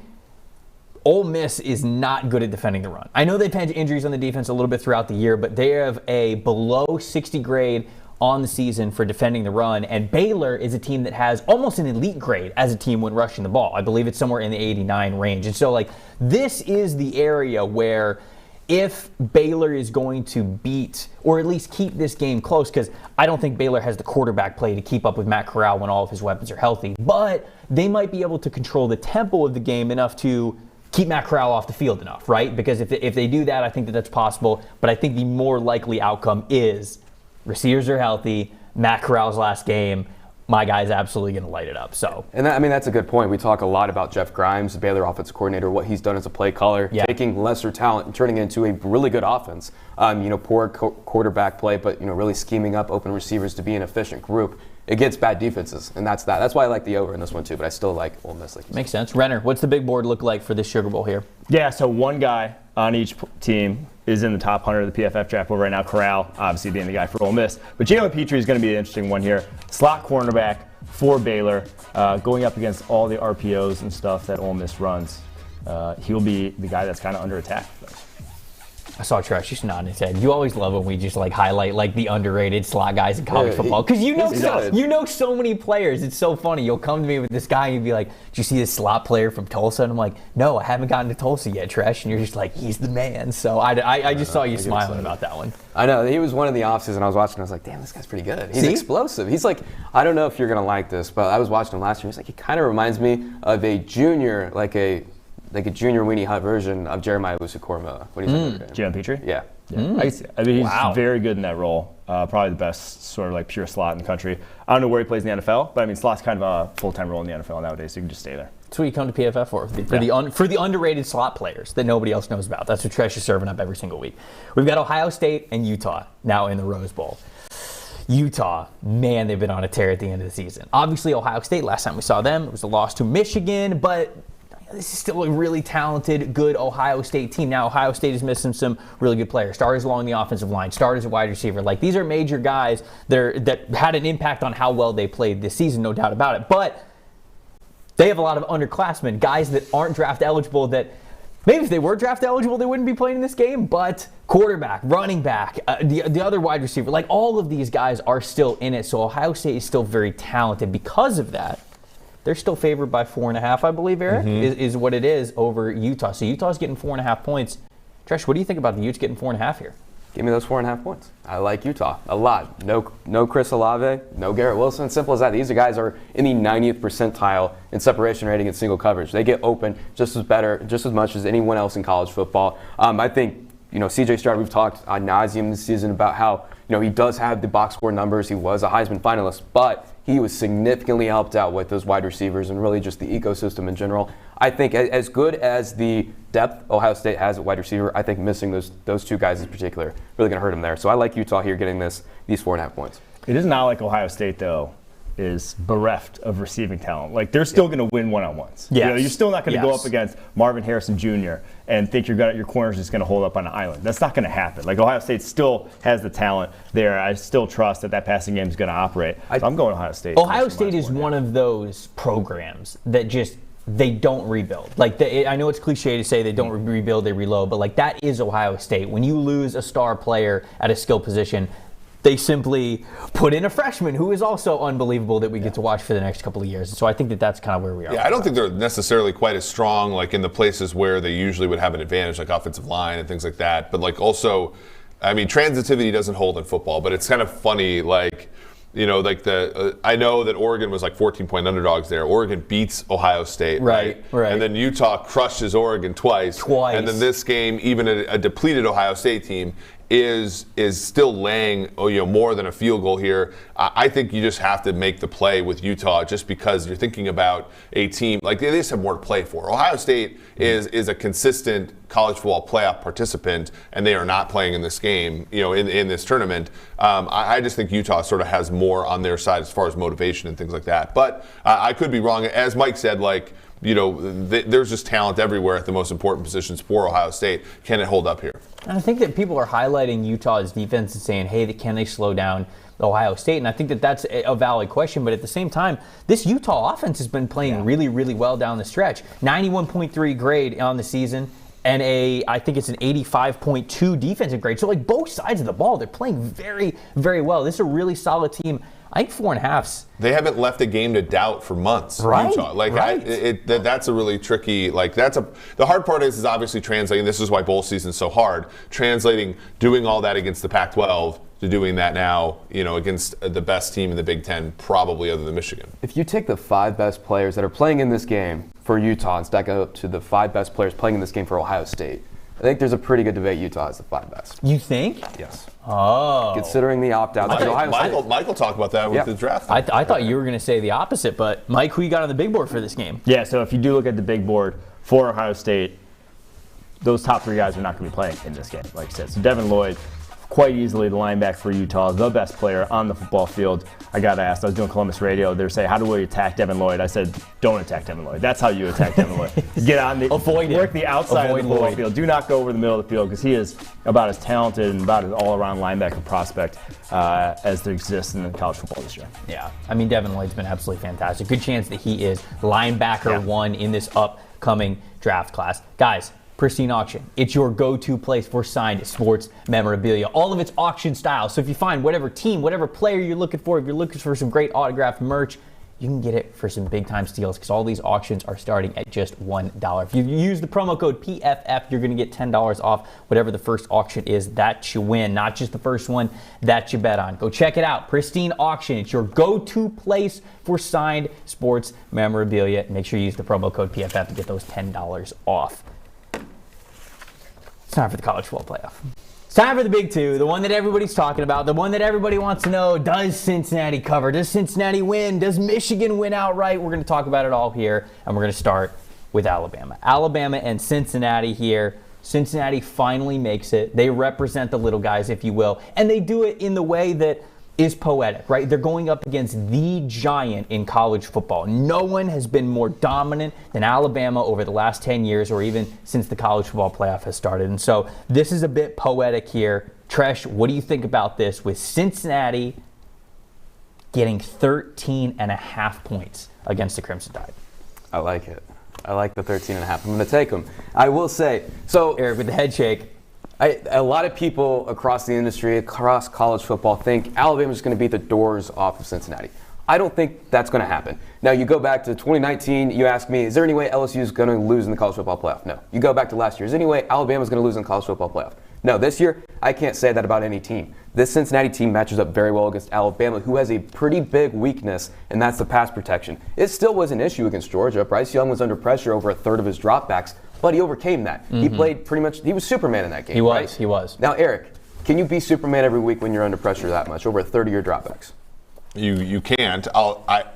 Ole Miss is not good at defending the run. I know they've had injuries on the defense a little bit throughout the year, but they have a below 60 grade on the season for defending the run, and Baylor is a team that has almost an elite grade as a team when rushing the ball. I believe it's somewhere in the 89 range, and so this is the area where if Baylor is going to beat or at least keep this game close, because I don't think Baylor has the quarterback play to keep up with Matt Corral when all of his weapons are healthy, but they might be able to control the tempo of the game enough to keep Matt Corral off the field enough, right? Because if they do that, I think that's possible, but I think the more likely outcome is receivers are healthy, Matt Corral's last game, my guy's absolutely going to light it up. So, and that's a good point. We talk a lot about Jeff Grimes, the Baylor offensive coordinator, what he's done as a play caller, taking lesser talent and turning it into a really good offense. Poor quarterback play, but really scheming up open receivers to be an efficient group against bad defenses, and that's that. That's why I like the over in this one too. But I still like Ole Miss. Makes sense. Renner, what's the big board look like for this Sugar Bowl here? Yeah, so one guy on each team is in the top 100 of the PFF draft board right now. Corral, obviously being the guy for Ole Miss. But Jalen Petrie is going to be an interesting one here. Slot cornerback for Baylor, going up against all the RPOs and stuff that Ole Miss runs. He'll be the guy that's kind of under attack. I saw Treash just nodding his head. You always love when we just highlight the underrated slot guys in college football, because you know so many players. It's so funny. You'll come to me with this guy and you'll be like, "Did you see this slot player from Tulsa?" And I'm like, "No, I haven't gotten to Tulsa yet, Treash." And you're just like, "He's the man." So I just saw you smiling about that one. I know he was one of the offseason I was watching. I was like, "Damn, this guy's pretty good. He's explosive." He's I don't know if you're gonna like this, but I was watching him last year. He kind of reminds me of a junior, like a junior weenie hot version of Jeremiah Lucicorma when he's in Notre Dame. Jalen Petrie? Yeah. I see. I mean, he's very good in that role. Probably the best sort of like pure slot in the country. I don't know where he plays in the NFL, but I mean, slot's kind of a full-time role in the NFL nowadays, so you can just stay there. That's what you come to PFF for the underrated slot players that nobody else knows about. That's what Treash is serving up every single week. We've got Ohio State and Utah now in the Rose Bowl. Utah, man, they've been on a tear at the end of the season. Obviously, Ohio State, last time we saw them, it was a loss to Michigan, but this is still a really talented, good Ohio State team. Now, Ohio State is missing some really good players. Starters along the offensive line, starters at wide receiver. Like, these are major guys that had an impact on how well they played this season, no doubt about it. But they have a lot of underclassmen, guys that aren't draft eligible that maybe if they were draft eligible, they wouldn't be playing in this game, but quarterback, running back, the other wide receiver, like all of these guys are still in it. So Ohio State is still very talented. Because of that, they're still favored by 4.5, I believe, Eric, is what it is over Utah. So Utah's getting 4.5 points. Tresh, what do you think about the Utes getting 4.5 here? Give me those 4.5 points. I like Utah a lot. No Chris Olave, no Garrett Wilson. Simple as that. These guys are in the 90th percentile in separation rating and single coverage. They get open just as much as anyone else in college football. I think, C.J. Stroud, we've talked ad nauseum this season about how, he does have the box score numbers. He was a Heisman finalist, but he was significantly helped out with those wide receivers and really just the ecosystem in general. I think as good as the depth Ohio State has at wide receiver, I think missing those two guys in particular really going to hurt him there. So I like Utah here getting these 4.5 points. It is not like Ohio State, though, is bereft of receiving talent. Like, they're still going to win one-on-ones. Yes. You're still not going to go up against Marvin Harrison Jr. and think your corner's just going to hold up on an island. That's not going to happen. Like, Ohio State still has the talent there. I still trust that passing game is going to operate. So I'm going Ohio State. Ohio State is one of those programs that just they don't rebuild. Like, I know it's cliche to say they don't rebuild, they reload, but like that is Ohio State. When you lose a star player at a skill position, they simply put in a freshman who is also unbelievable that we get to watch for the next couple of years. So I think that's kind of where we are. Yeah, I don't think they're necessarily quite as strong like in the places where they usually would have an advantage, like offensive line and things like that. But like also, I mean, transitivity doesn't hold in football, but it's kind of funny, like, I know that Oregon was like 14-point underdogs there. Oregon beats Ohio State, right? And then Utah crushes Oregon twice. And then this game, even a depleted Ohio State team, is still laying more than a field goal here. I think you just have to make the play with Utah just because you're thinking about a team like they just have more to play for. Ohio State is a consistent college football playoff participant, and they are not playing in this game, in this tournament. I just think Utah sort of has more on their side as far as motivation and things like that. But I could be wrong. As Mike said, there's just talent everywhere at the most important positions for Ohio State. Can it hold up here? And I think that people are highlighting Utah's defense and saying, hey, can they slow down Ohio State? And I think that that's a valid question. But at the same time, this Utah offense has been playing really, really well down the stretch. 91.3 grade on the season. And I think it's an 85.2 defensive grade. So, like, both sides of the ball, they're playing very, very well. This is a really solid team. I think 4.5s. They haven't left a game to doubt for months. Right. Utah. Right. That's a really tricky. The hard part is obviously translating. This is why bowl season's so hard. Translating, doing all that against the Pac-12 to doing that now, against the best team in the Big Ten, probably other than Michigan. If you take the 5 best players that are playing in this game for Utah and stack it up to the 5 best players playing in this game for Ohio State, I think there's a pretty good debate Utah is the 5 best. You think? Yes. Oh. Considering the opt-outs. Michael talked about that with the draft. I thought you were going to say the opposite, but Mike, who you got on the big board for this game? Yeah, so if you do look at the big board for Ohio State, those top 3 guys are not going to be playing in this game, like I said. So Devin Lloyd, quite easily the linebacker for Utah, the best player on the football field. I got asked, I was doing Columbus radio, they were saying, how do we attack Devin Lloyd? I said, don't attack Devin Lloyd. That's how you attack Devin Lloyd. Get on the, work the outside of the football field. Do not go over the middle of the field because he is about as talented and about as all-around linebacker prospect as there exists in college football this year. Yeah, I mean, Devin Lloyd's been absolutely fantastic. Good chance that he is linebacker 1 in this upcoming draft class. Guys, Pristine Auction. It's your go-to place for signed sports memorabilia. All of it's auction style. So if you find whatever team, whatever player you're looking for, if you're looking for some great autographed merch, you can get it for some big time steals because all these auctions are starting at just $1. If you use the promo code PFF, you're going to get $10 off whatever the first auction is that you win, not just the first one that you bet on. Go check it out. Pristine Auction. It's your go-to place for signed sports memorabilia. Make sure you use the promo code PFF to get those $10 off. It's time for the college football playoff. It's time for the big two, the one that everybody's talking about, the one that everybody wants to know. Does Cincinnati cover? Does Cincinnati win? Does Michigan win outright? We're going to talk about it all here, and we're going to start with Alabama. Alabama and Cincinnati here. Cincinnati finally makes it. They represent the little guys, if you will, and they do it in the way that is poetic, right? They're going up against the giant in college football. No one has been more dominant than Alabama over the last 10 years or even since the college football playoff has started. And so this is a bit poetic here. Tresh, what do you think about this with Cincinnati getting 13.5 points against the Crimson Tide? I like it. I like the 13.5. I'm going to take them. I will say, so Eric with the head shake. A lot of people across the industry, across college football, think Alabama's going to beat the doors off of Cincinnati. I don't think that's going to happen. Now, you go back to 2019, you ask me, is there any way LSU is going to lose in the college football playoff? No. You go back to last year, is there any way Alabama's going to lose in the college football playoff? No. This year, I can't say that about any team. This Cincinnati team matches up very well against Alabama, who has a pretty big weakness, and that's the pass protection. It still was an issue against Georgia. Bryce Young was under pressure over a third of his dropbacks, but he overcame that. Mm-hmm. He played pretty much, he was Superman in that game. He was. Now, Eric, can you be Superman every week when you're under pressure that much, over a third of your dropbacks? You can't.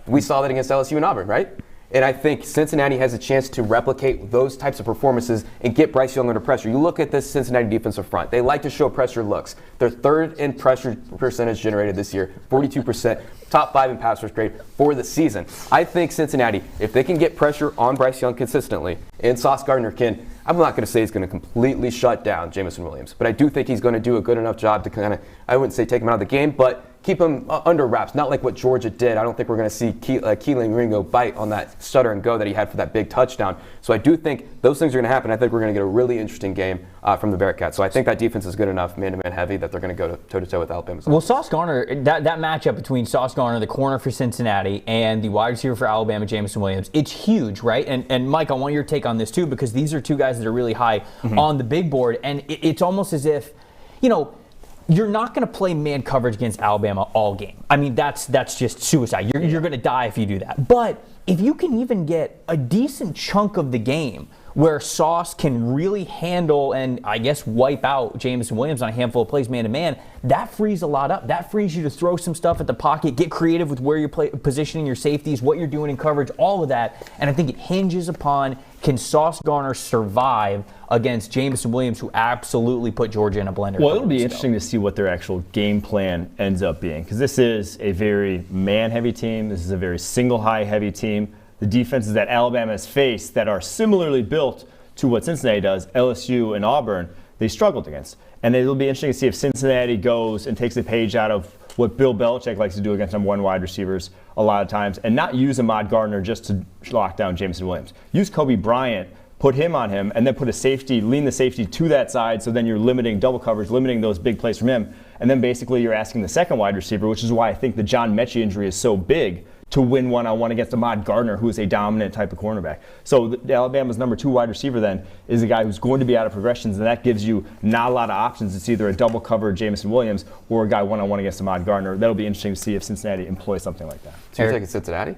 We saw that against LSU and Auburn, right? And I think Cincinnati has a chance to replicate those types of performances and get Bryce Young under pressure. You look at this Cincinnati defensive front. They like to show pressure looks. They're third in pressure percentage generated this year, 42%, top 5 in pass rush grade for the season. I think Cincinnati, if they can get pressure on Bryce Young consistently, and Sauce Gardner can, I'm not going to say he's going to completely shut down Jameson Williams, but I do think he's going to do a good enough job to kind of, I wouldn't say take him out of the game, but keep him under wraps, not like what Georgia did. I don't think we're going to see Keelan Ringo bite on that stutter and go that he had for that big touchdown. So I do think those things are going to happen. I think we're going to get a really interesting game from the Bearcats. So I think that defense is good enough, man-to-man heavy, that they're going to go toe-to-toe with Alabama. Well, Sauce Gardner, that matchup between Sauce Gardner, the corner for Cincinnati, and the wide receiver for Alabama, Jameson Williams, it's huge, right? And Mike, I want your take on this too, because these are two guys that are really high on the big board, and it's almost as if, you know, you're not going to play man coverage against Alabama all game. I mean, that's just suicide. You're going to die if you do that. But if you can even get a decent chunk of the game where Sauce can really handle and, I guess, wipe out Jameson Williams on a handful of plays man-to-man, that frees a lot up. That frees you to throw some stuff at the pocket, get creative with where you're positioning your safeties, what you're doing in coverage, all of that. And I think it hinges upon, can Sauce Gardner survive against Jameson Williams, who absolutely put Georgia in a blender? Well, it'll be interesting to see what their actual game plan ends up being, because this is a very man-heavy team. This is a very single-high heavy team. The defenses that Alabama has faced that are similarly built to what Cincinnati does, LSU and Auburn, they struggled against. And it'll be interesting to see if Cincinnati goes and takes a page out of what Bill Belichick likes to do against number one wide receivers a lot of times, and not use Ahmad Gardner just to lock down Jameson Williams. Use Kobe Bryant, put him on him, and then put a safety, lean the safety to that side, so then you're limiting double coverage, limiting those big plays from him. And then basically you're asking the second wide receiver, which is why I think the John Mechie injury is so big, to win one-on-one against Ahmad Gardner, who is a dominant type of cornerback. So Alabama's number 2 wide receiver then is a guy who's going to be out of progressions, and that gives you not a lot of options. It's either a double cover Jameson Williams or a guy one-on-one against Ahmad Gardner. That'll be interesting to see if Cincinnati employs something like that. So you're taking Cincinnati?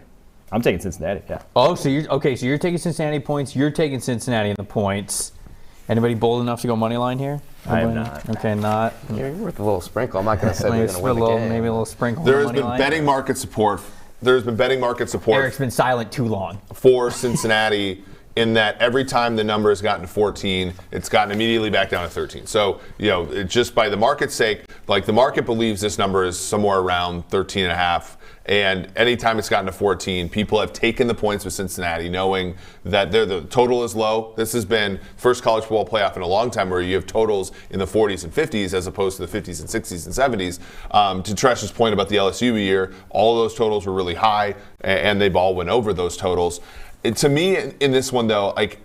I'm taking Cincinnati, yeah. Oh, so you're taking Cincinnati points. You're taking Cincinnati in the points. Anybody bold enough to go money line here? I am not. Okay, not. You're worth a little sprinkle. I'm not going to say we're going to win the game. Maybe a little sprinkle. There has been betting market support. There's been betting market support. Eric's been silent too long. For Cincinnati, in that every time the number has gotten to 14, it's gotten immediately back down to 13. So, you know, it just by the market's sake, like the market believes this number is somewhere around 13.5. And anytime it's gotten to 14, people have taken the points with Cincinnati, knowing that the total is low. This has been first college football playoff in a long time where you have totals in the 40s and 50s as opposed to the 50s and 60s and 70s. To Tresh's point about the LSU year, all of those totals were really high, and they've all went over those totals. To me, in this one though, like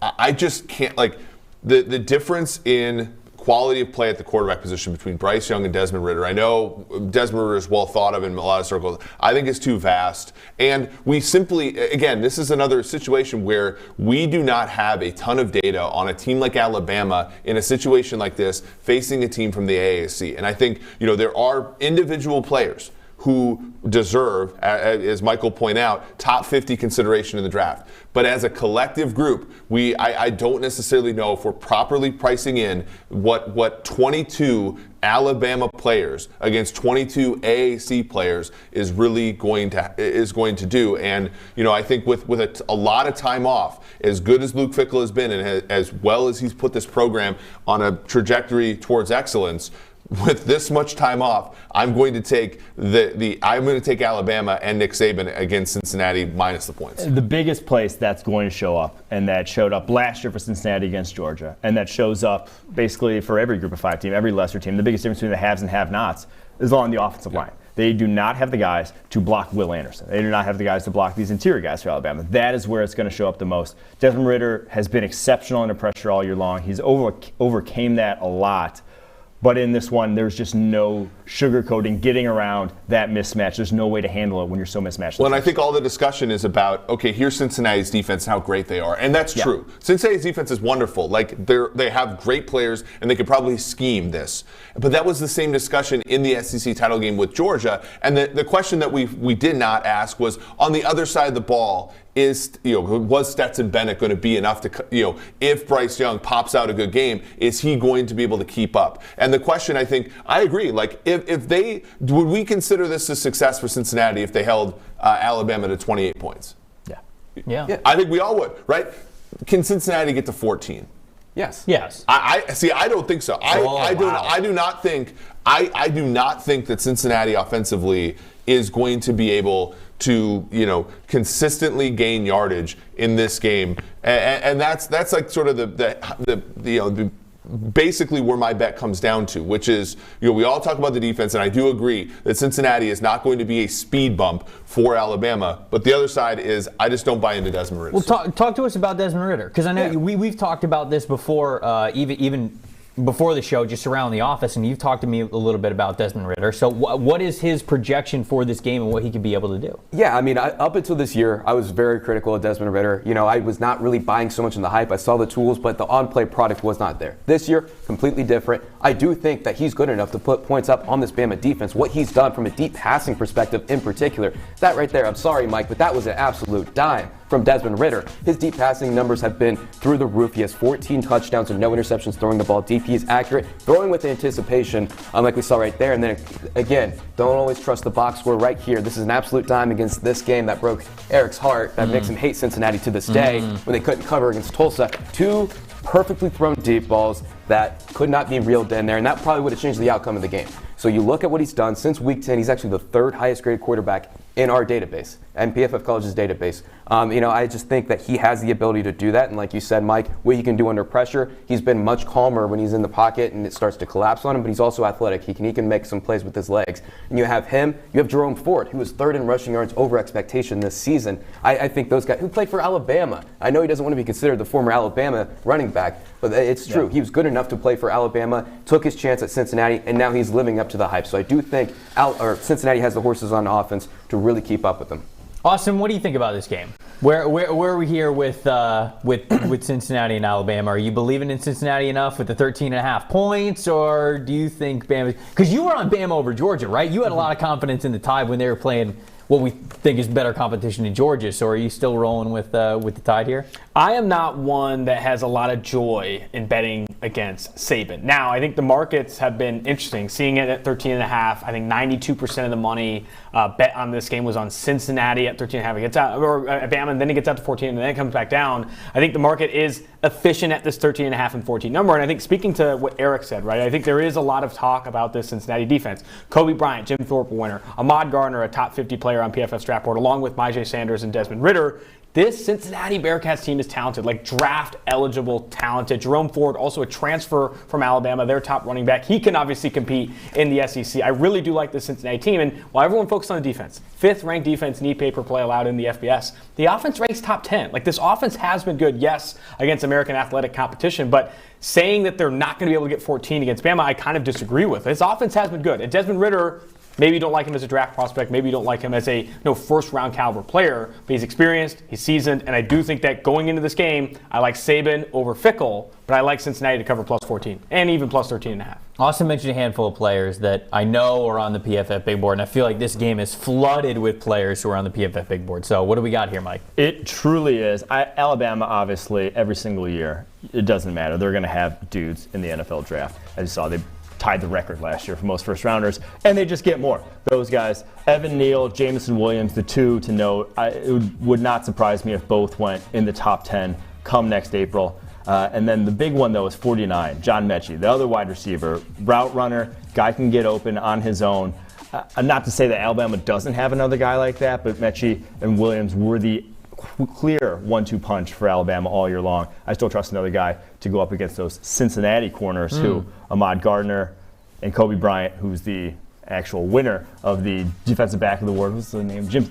I just can't, like the difference in quality of play at the quarterback position between Bryce Young and Desmond Ritter. I know Desmond Ritter is well thought of in a lot of circles. I think it's too vast. And we simply, again, this is another situation where we do not have a ton of data on a team like Alabama in a situation like this facing a team from the AAC. And I think, there are individual players who deserve, as Michael pointed out, top 50 consideration in the draft. But as a collective group, I don't necessarily know if we're properly pricing in what 22 Alabama players against 22 AAC players is really going to do. And I think with a lot of time off, as good as Luke Fickell has been, and as well as he's put this program on a trajectory towards excellence, with this much time off, I'm going to take Alabama and Nick Saban against Cincinnati minus the points. The biggest place that's going to show up, and that showed up last year for Cincinnati against Georgia, and that shows up basically for every Group of 5 team, every lesser team, the biggest difference between the haves and have-nots is on the offensive line. They do not have the guys to block Will Anderson. They do not have the guys to block these interior guys for Alabama. That is where it's going to show up the most. Desmond Ritter has been exceptional under pressure all year long. He's overcame that a lot. But in this one, there's just no sugarcoating, getting around that mismatch. There's no way to handle it when you're so mismatched. Well, and I think all the discussion is about, okay, here's Cincinnati's defense, how great they are. And that's true. Cincinnati's defense is wonderful. Like, they have great players, and they could probably scheme this. But that was the same discussion in the SEC title game with Georgia. And the question that we did not ask was, on the other side of the ball, was Stetson Bennett going to be enough to, if Bryce Young pops out a good game, is he going to be able to keep up? And the question, I think, I agree. Like, would we consider this a success for Cincinnati if they held Alabama to 28 points? Yeah. I think we all would, right? Can Cincinnati get to 14? Yes. I don't think so. I do not think that Cincinnati offensively is going to be able to consistently gain yardage in this game, and that's like sort of the basically where my bet comes down to, which is we all talk about the defense, and I do agree that Cincinnati is not going to be a speed bump for Alabama, but the other side is I just don't buy into Desmond Ritter. Well, talk to us about Desmond Ritter, because I know we've talked about this before, even before the show, just around the office, and you've talked to me a little bit about Desmond Ritter. So what is his projection for this game and what he could be able to do? Yeah, I mean, up until this year, I was very critical of Desmond Ritter. I was not really buying so much in the hype. I saw the tools, but the on-play product was not there. This year, completely different. I do think that he's good enough to put points up on this Bama defense. What he's done from a deep passing perspective in particular, that right there, I'm sorry, Mike, but that was an absolute dime from Desmond Ritter. His deep passing numbers have been through the roof. He has 14 touchdowns and no interceptions throwing the ball deep. He is accurate, throwing with anticipation, like we saw right there. And then, again, don't always trust the box score right here. This is an absolute dime against this game that broke Eric's heart, that makes him hate Cincinnati to this day when they couldn't cover against Tulsa. 2 perfectly thrown deep balls that could not be reeled in there, and that probably would have changed the outcome of the game. So you look at what he's done since week 10, he's actually the 3rd highest graded quarterback in our database, and PFF College's database. I just think that he has the ability to do that, and like you said, Mike, what he can do under pressure, he's been much calmer when he's in the pocket and it starts to collapse on him, but he's also athletic. He can make some plays with his legs. And you have Jerome Ford, who was 3rd in rushing yards over expectation this season. I think those guys who played for Alabama, I know he doesn't want to be considered the former Alabama running back, but it's true. He was good enough to play for Alabama, took his chance at Cincinnati, and now he's living up to the hype. So I do think Cincinnati has the horses on offense to really keep up with them. Austin, what do you think about this game? Where are we here with Cincinnati and Alabama? Are you believing in Cincinnati enough with the 13.5 points, or do you think Bama? Because you were on Bama over Georgia, right? You had a lot of confidence in the Tide when they were playing what we think is better competition in Georgia. So are you still rolling with the Tide here? I am not one that has a lot of joy in betting against Saban. Now, I think the markets have been interesting. Seeing it at 13.5, I think 92% of the money bet on this game was on Cincinnati at 13.5. It gets out, or Bama, and then it gets out to 14, and then it comes back down. I think the market is efficient at this 13.5 and 14 number. And I think speaking to what Eric said, right, I think there is a lot of talk about this Cincinnati defense. Kobe Bryant, Jim Thorpe winner, Ahmad Gardner, a top 50 player on PFF draft board, along with Myjai Sanders and Desmond Ritter. this Cincinnati Bearcats team is talented, like draft eligible talented. Jerome Ford, also a transfer from Alabama, their top running back. He can obviously compete in the SEC. I really do like this Cincinnati team. And while everyone focuses on the defense, 5th ranked defense, need pay per play allowed in the FBS, the offense ranks top 10. Like, this offense has been good, yes, against American athletic competition, but saying that they're not going to be able to get 14 against Bama, I kind of disagree with. This offense has been good. And Desmond Ritter, maybe you don't like him as a draft prospect, maybe you don't like him as a first-round caliber player, but he's experienced, he's seasoned, and I do think that going into this game, I like Saban over Fickle, but I like Cincinnati to cover plus 14 and even plus 13.5. Austin mentioned a handful of players that I know are on the PFF big board, and I feel like this game is flooded with players who are on the PFF big board. So what do we got here, Mike? It truly is. Alabama, obviously, every single year, it doesn't matter. They're going to have dudes in the NFL draft. As you saw, they tied the record last year for most first-rounders, and they just get more. Those guys, Evan Neal, Jamison Williams, the two to note. It would not surprise me if both went in the top 10 come next April. And then the big one, though, is 49, John Mechie, the other wide receiver, route runner, guy can get open on his own. Not to say that Alabama doesn't have another guy like that, but Mechie and Williams were the clear 1-2 punch for Alabama all year long. I still trust another guy to go up against those Cincinnati corners who, Ahmad Gardner and Kobe Bryant, who's the actual winner of the defensive back of the award. What's the name? Jim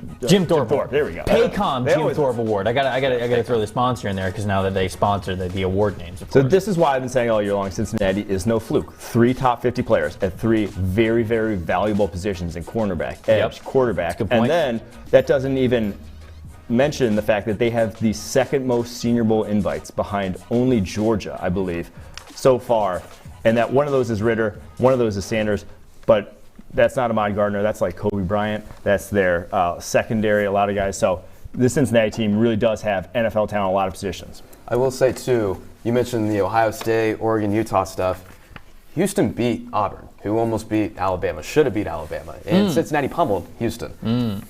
Thorpe. There we go. Paycom Jim Thorpe Award. I gotta throw the sponsor in there because now that they sponsor the award names. So this is why I've been saying all year long, Cincinnati is no fluke. 3 top 50 players at 3 very, very valuable positions in cornerback, edge, quarterback, and then that doesn't even mention the fact that they have the second most Senior Bowl invites behind only Georgia, I believe, so far, and that one of those is Ritter, one of those is Sanders, but that's not Ahmad Gardner. That's like Kobe Bryant. That's their secondary, a lot of guys. So this Cincinnati team really does have NFL talent in a lot of positions. I will say, too, you mentioned the Ohio State, Oregon, Utah stuff. Houston beat Auburn, who almost beat Alabama, should have beat Alabama. And Cincinnati pummeled Houston.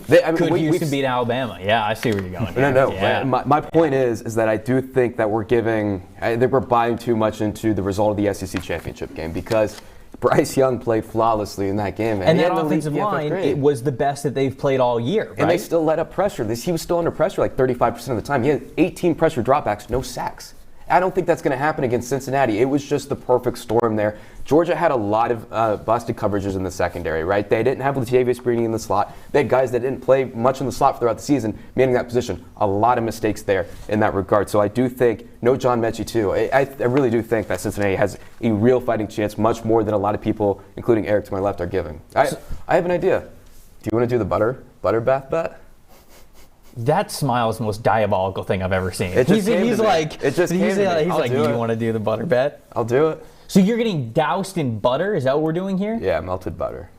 Could Houston beat Alabama? Yeah, I see where you're going. No. Yeah. My point is that I do think that I think we're buying too much into the result of the SEC championship game because Bryce Young played flawlessly in that game. And that offensive line, it was the best that they've played all year, right? And they still let up pressure. He was still under pressure like 35% of the time. He had 18 pressure dropbacks, no sacks. I don't think that's going to happen against Cincinnati. It was just the perfect storm there. Georgia had a lot of busted coverages in the secondary, right? They didn't have Latavius Brini in the slot. They had guys that didn't play much in the slot throughout the season, manning that position. A lot of mistakes there in that regard. So I do think, no John Mechie too. I really do think that Cincinnati has a real fighting chance, much more than a lot of people, including Eric to my left, are giving. I have an idea. Do you want to do the butter bath bet? That smile is the most diabolical thing I've ever seen. He's like, do you want to do the butter bet? I'll do it. So you're getting doused in butter? Is that what we're doing here? Yeah, melted butter.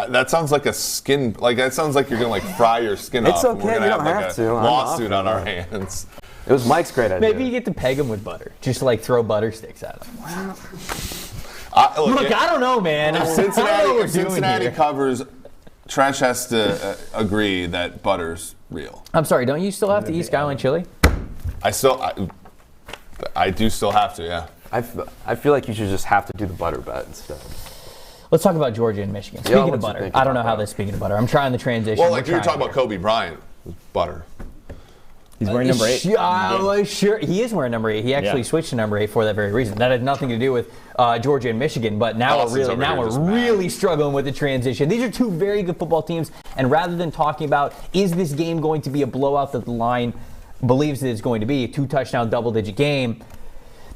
That sounds like a skin. Like that sounds like you're gonna fry your skin off. It's okay. We're gonna you don't have to. Lawsuit on our hands. It was Mike's great idea. Maybe you get to peg him with butter. Just like throw butter sticks at him. Look, I don't know, man. If Cincinnati covers, Treash has to agree that butter's real. I'm sorry. Don't you still have to eat Skyline chili? I do still have to. Yeah. I feel like you should just have to do the butter bet instead. Let's talk about Georgia and Michigan. Speaking of butter, I don't know how they're speaking of butter. I'm trying the transition. Well, like you were talking about Kobe Bryant, butter. He's wearing number 8. Sure, he is wearing number 8. He actually switched to number 8 for that very reason. That had nothing to do with Georgia and Michigan, but now we're really struggling with the transition. These are two very good football teams, and rather than talking about is this game going to be a blowout that the line believes that it's going to be, a 2-touchdown double-digit game,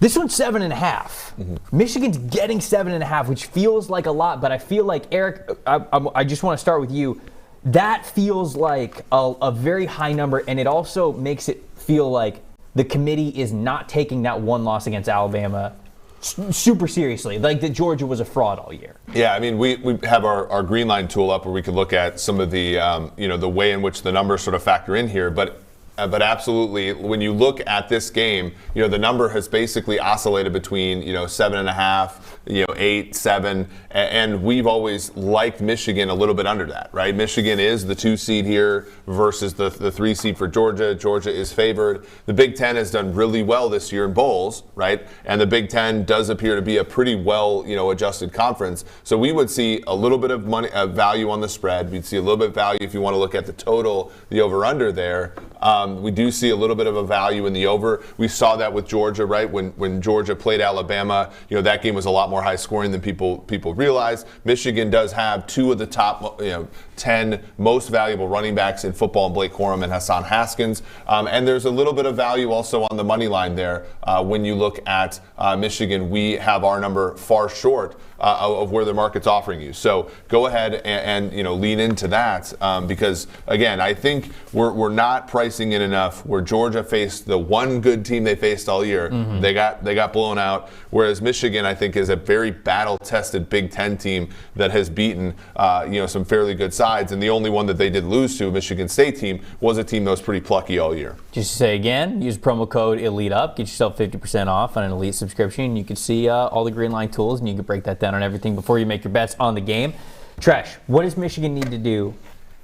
this one's 7.5. Michigan's getting 7.5, which feels like a lot, but I feel like, Eric, I just want to start with you. That feels like a very high number, and it also makes it feel like the committee is not taking that one loss against Alabama super seriously, like that Georgia was a fraud all year. Yeah, I mean, we have our green line tool up where we could look at some of the, the way in which the numbers sort of factor in here, but absolutely, when you look at this game, the number has basically oscillated between, 7.5, 8, 7, and we've always liked Michigan a little bit under that, right? Michigan is the 2 seed here versus the 3 seed for Georgia. Georgia is favored. The Big Ten has done really well this year in bowls, right? And the Big Ten does appear to be a pretty well, adjusted conference. So we would see a little bit of money value on the spread. We'd see a little bit of value if you want to look at the total, the over-under there. We do see a little bit of a value in the over. We saw that with Georgia, right? When Georgia played Alabama, that game was a lot more high scoring than people realize. Michigan does have two of the top 10 most valuable running backs in football, in Blake Corum and Hassan Haskins. And there's a little bit of value also on the money line there. When you look at Michigan, we have our number far short of where the market's offering you. So go ahead and lean into that because, again, I think we're not pricing in enough where Georgia faced the one good team they faced all year. Mm-hmm. They got blown out, whereas Michigan, I think, is a very battle-tested Big Ten team that has beaten some fairly good sides, and the only one that they did lose to, a Michigan State team, was a team that was pretty plucky all year. Just to say again, use promo code ELITEUP, get yourself 50% off on an Elite subscription. You can see all the Green Line tools, and you can break that down on everything before you make your bets on the game. Treash, what does Michigan need to do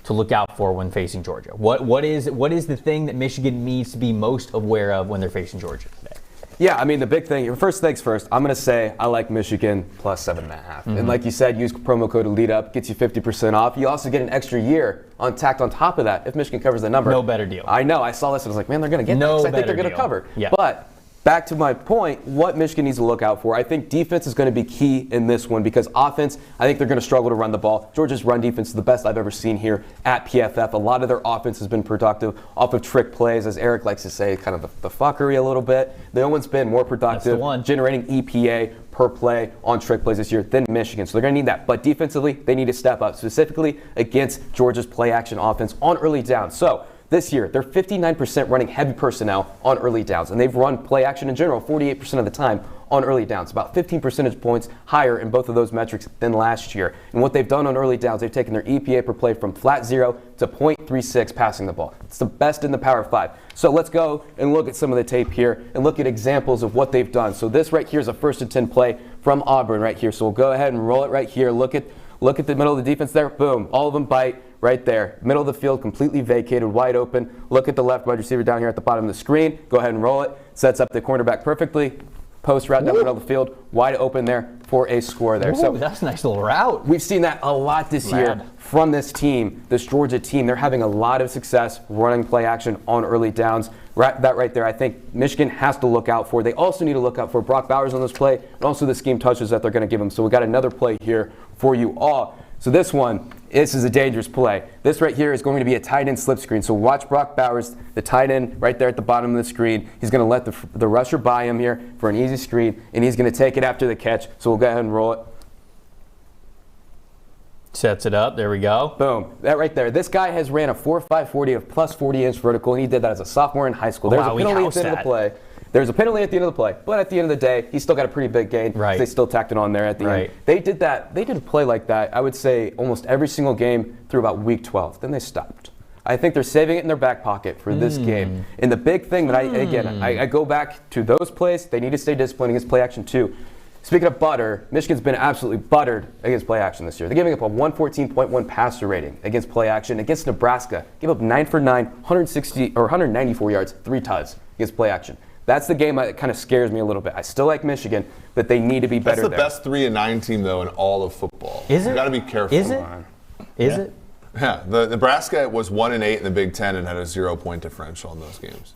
to look out for when facing Georgia? What is the thing that Michigan needs to be most aware of when they're facing Georgia today? Yeah, I mean, the big thing, first things first, I'm going to say I like Michigan plus 7.5. Mm-hmm. And like you said, use promo code ELITEUP, gets you 50% off. You also get an extra year tacked on top of that if Michigan covers the number. No better deal. I know. I saw this and I was like, man, they're going to get this. I think they're going to cover. Yeah. But back to my point, what Michigan needs to look out for, I think defense is going to be key in this one because offense, I think they're going to struggle to run the ball. Georgia's run defense is the best I've ever seen here at PFF. A lot of their offense has been productive off of trick plays, as Eric likes to say, kind of the fuckery a little bit. No one's been more productive, generating EPA per play on trick plays this year than Michigan. So they're going to need that. But defensively, they need to step up, specifically against Georgia's play action offense on early downs. So this year, they're 59% running heavy personnel on early downs, and they've run play action in general 48% of the time on early downs, about 15 percentage points higher in both of those metrics than last year. And what they've done on early downs, they've taken their EPA per play from flat 0 to 0.36 passing the ball. It's the best in the Power 5. So let's go and look at some of the tape here and look at examples of what they've done. So this right here is a 1st and 10 play from Auburn right here. So we'll go ahead and roll it right here. Look at the middle of the defense there. Boom. All of them bite. Right there, middle of the field, completely vacated, wide open. Look at the left wide receiver down here at the bottom of the screen. Go ahead and roll it. Sets up the cornerback perfectly. Post route down the middle of the field, wide open there for a score there. Ooh, so that's a nice little route. We've seen that a lot this year from this team, this Georgia team. They're having a lot of success running play action on early downs. That right there, I think Michigan has to look out for. They also need to look out for Brock Bowers on this play and also the scheme touches that they're going to give him. So we got another play here for you all. So this is a dangerous play. This right here is going to be a tight end slip screen. So watch Brock Bowers, the tight end right there at the bottom of the screen. He's going to let the rusher by him here for an easy screen, and he's going to take it after the catch. So we'll go ahead and roll it. Sets it up. There we go. Boom. That right there. This guy has ran a 4.5 40 of plus 40 inch vertical, and he did that as a sophomore in high school. There's a penalty at the end of the play. There's a penalty at the end of the play, but at the end of the day, he still got a pretty big gain. Right. They still tacked it on there at the end. They did that. They did a play like that, I would say, almost every single game through about week 12. Then they stopped. I think they're saving it in their back pocket for this game. And the big thing that I go back to those plays, they need to stay disciplined against play action too. Speaking of butter, Michigan's been absolutely buttered against play action this year. They're giving up a 114.1 passer rating against play action. Against Nebraska, give up 9 for 9, 194 yards, 3 tuds against play action. That's the game that kind of scares me a little bit. I still like Michigan, but they need to be better. That's the best 3-9 team though in all of football. Is it? You got to be careful. Is it? Is it? Yeah. The Nebraska was 1-8 in the Big Ten and had a 0-point differential in those games.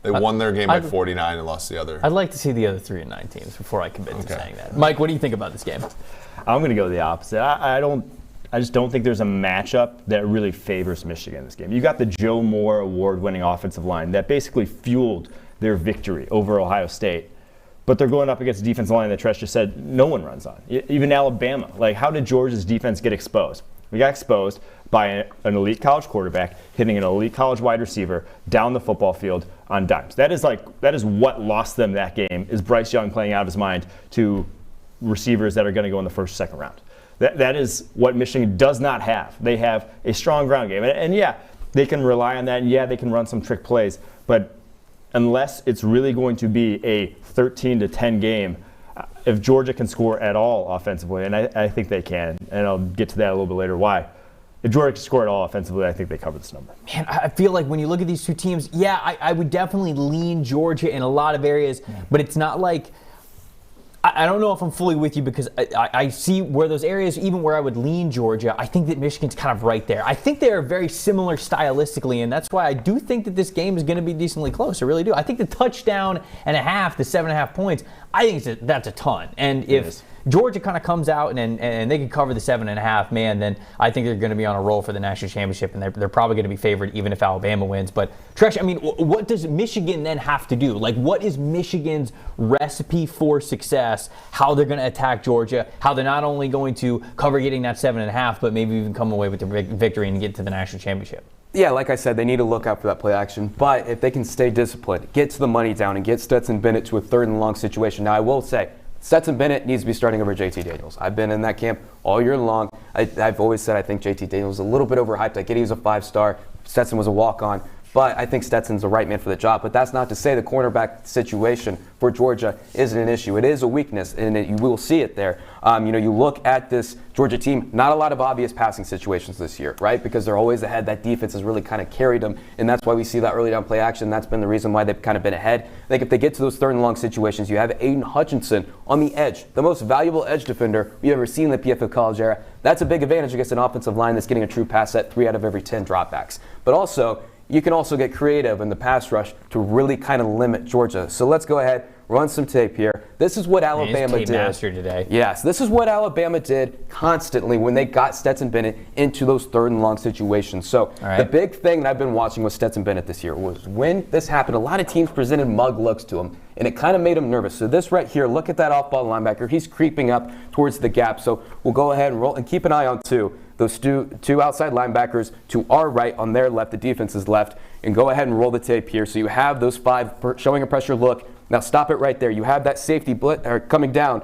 They won their game by 49 and lost the other. I'd like to see the other 3-9 teams before I commit to saying that. Mike, what do you think about this game? I'm going to go the opposite. I just don't think there's a matchup that really favors Michigan in this game. You got the Joe Moore award-winning offensive line that basically fueled their victory over Ohio State. But they're going up against a defensive line that Tresh just said no one runs on. Even Alabama. Like, how did Georgia's defense get exposed? We got exposed by an elite college quarterback hitting an elite college wide receiver down the football field on dimes. That is what lost them that game, is Bryce Young playing out of his mind to receivers that are going to go in the first or second round. That is what Michigan does not have. They have a strong ground game. And yeah, they can rely on that, and yeah, they can run some trick plays, but unless it's really going to be a 13-10 game, if Georgia can score at all offensively, and I think they can, and I'll get to that a little bit later why. If Georgia can score at all offensively, I think they cover this number. Man, I feel like when you look at these two teams, I would definitely lean Georgia in a lot of areas, but it's not like I don't know if I'm fully with you because I see where those areas, even where I would lean Georgia, I think that Michigan's kind of right there. I think they are very similar stylistically, and that's why I do think that this game is going to be decently close. I really do. I think the touchdown and a half, the 7.5 points, I think that's a ton. And if Georgia kind of comes out and they can cover the 7.5, man, then I think they're going to be on a roll for the national championship, and they're probably going to be favored even if Alabama wins. But Treash, I mean, what does Michigan then have to do? Like, what is Michigan's recipe for success? How they're going to attack Georgia? How they're not only going to cover getting that 7.5, but maybe even come away with the victory and get to the national championship? Yeah, like I said, they need to look out for that play action. But if they can stay disciplined, get to the money down, and get Stetson Bennett to a 3rd and long situation. Now, I will say, Stetson Bennett needs to be starting over JT Daniels. I've been in that camp all year long. I've always said I think JT Daniels is a little bit overhyped. I get he was a 5-star. Stetson was a walk-on. But I think Stetson's the right man for the job. But that's not to say the cornerback situation for Georgia isn't an issue. It is a weakness, and you will see it there. You look at this Georgia team, not a lot of obvious passing situations this year, right? Because they're always ahead. That defense has really kind of carried them, and that's why we see that early down play action. That's been the reason why they've kind of been ahead. I think if they get to those 3rd and long situations, you have Aiden Hutchinson on the edge, the most valuable edge defender we've ever seen in the PFF college era. That's a big advantage against an offensive line that's getting a true pass set 3 out of every 10 dropbacks. But also, you can also get creative in the pass rush to really kind of limit Georgia. So let's go ahead, run some tape here. This is what Alabama did. Master today. Yes, this is what Alabama did constantly when they got Stetson Bennett into those 3rd and long situations. So the big thing that I've been watching with Stetson Bennett this year was when this happened, a lot of teams presented mug looks to him, and it kind of made him nervous. So this right here, look at that off-ball linebacker. He's creeping up towards the gap. So we'll go ahead and roll and keep an eye on those two outside linebackers to our right, on their left, the defense's left, and go ahead and roll the tape here. So you have those 5 showing a pressure look. Now stop it right there. You have that safety coming down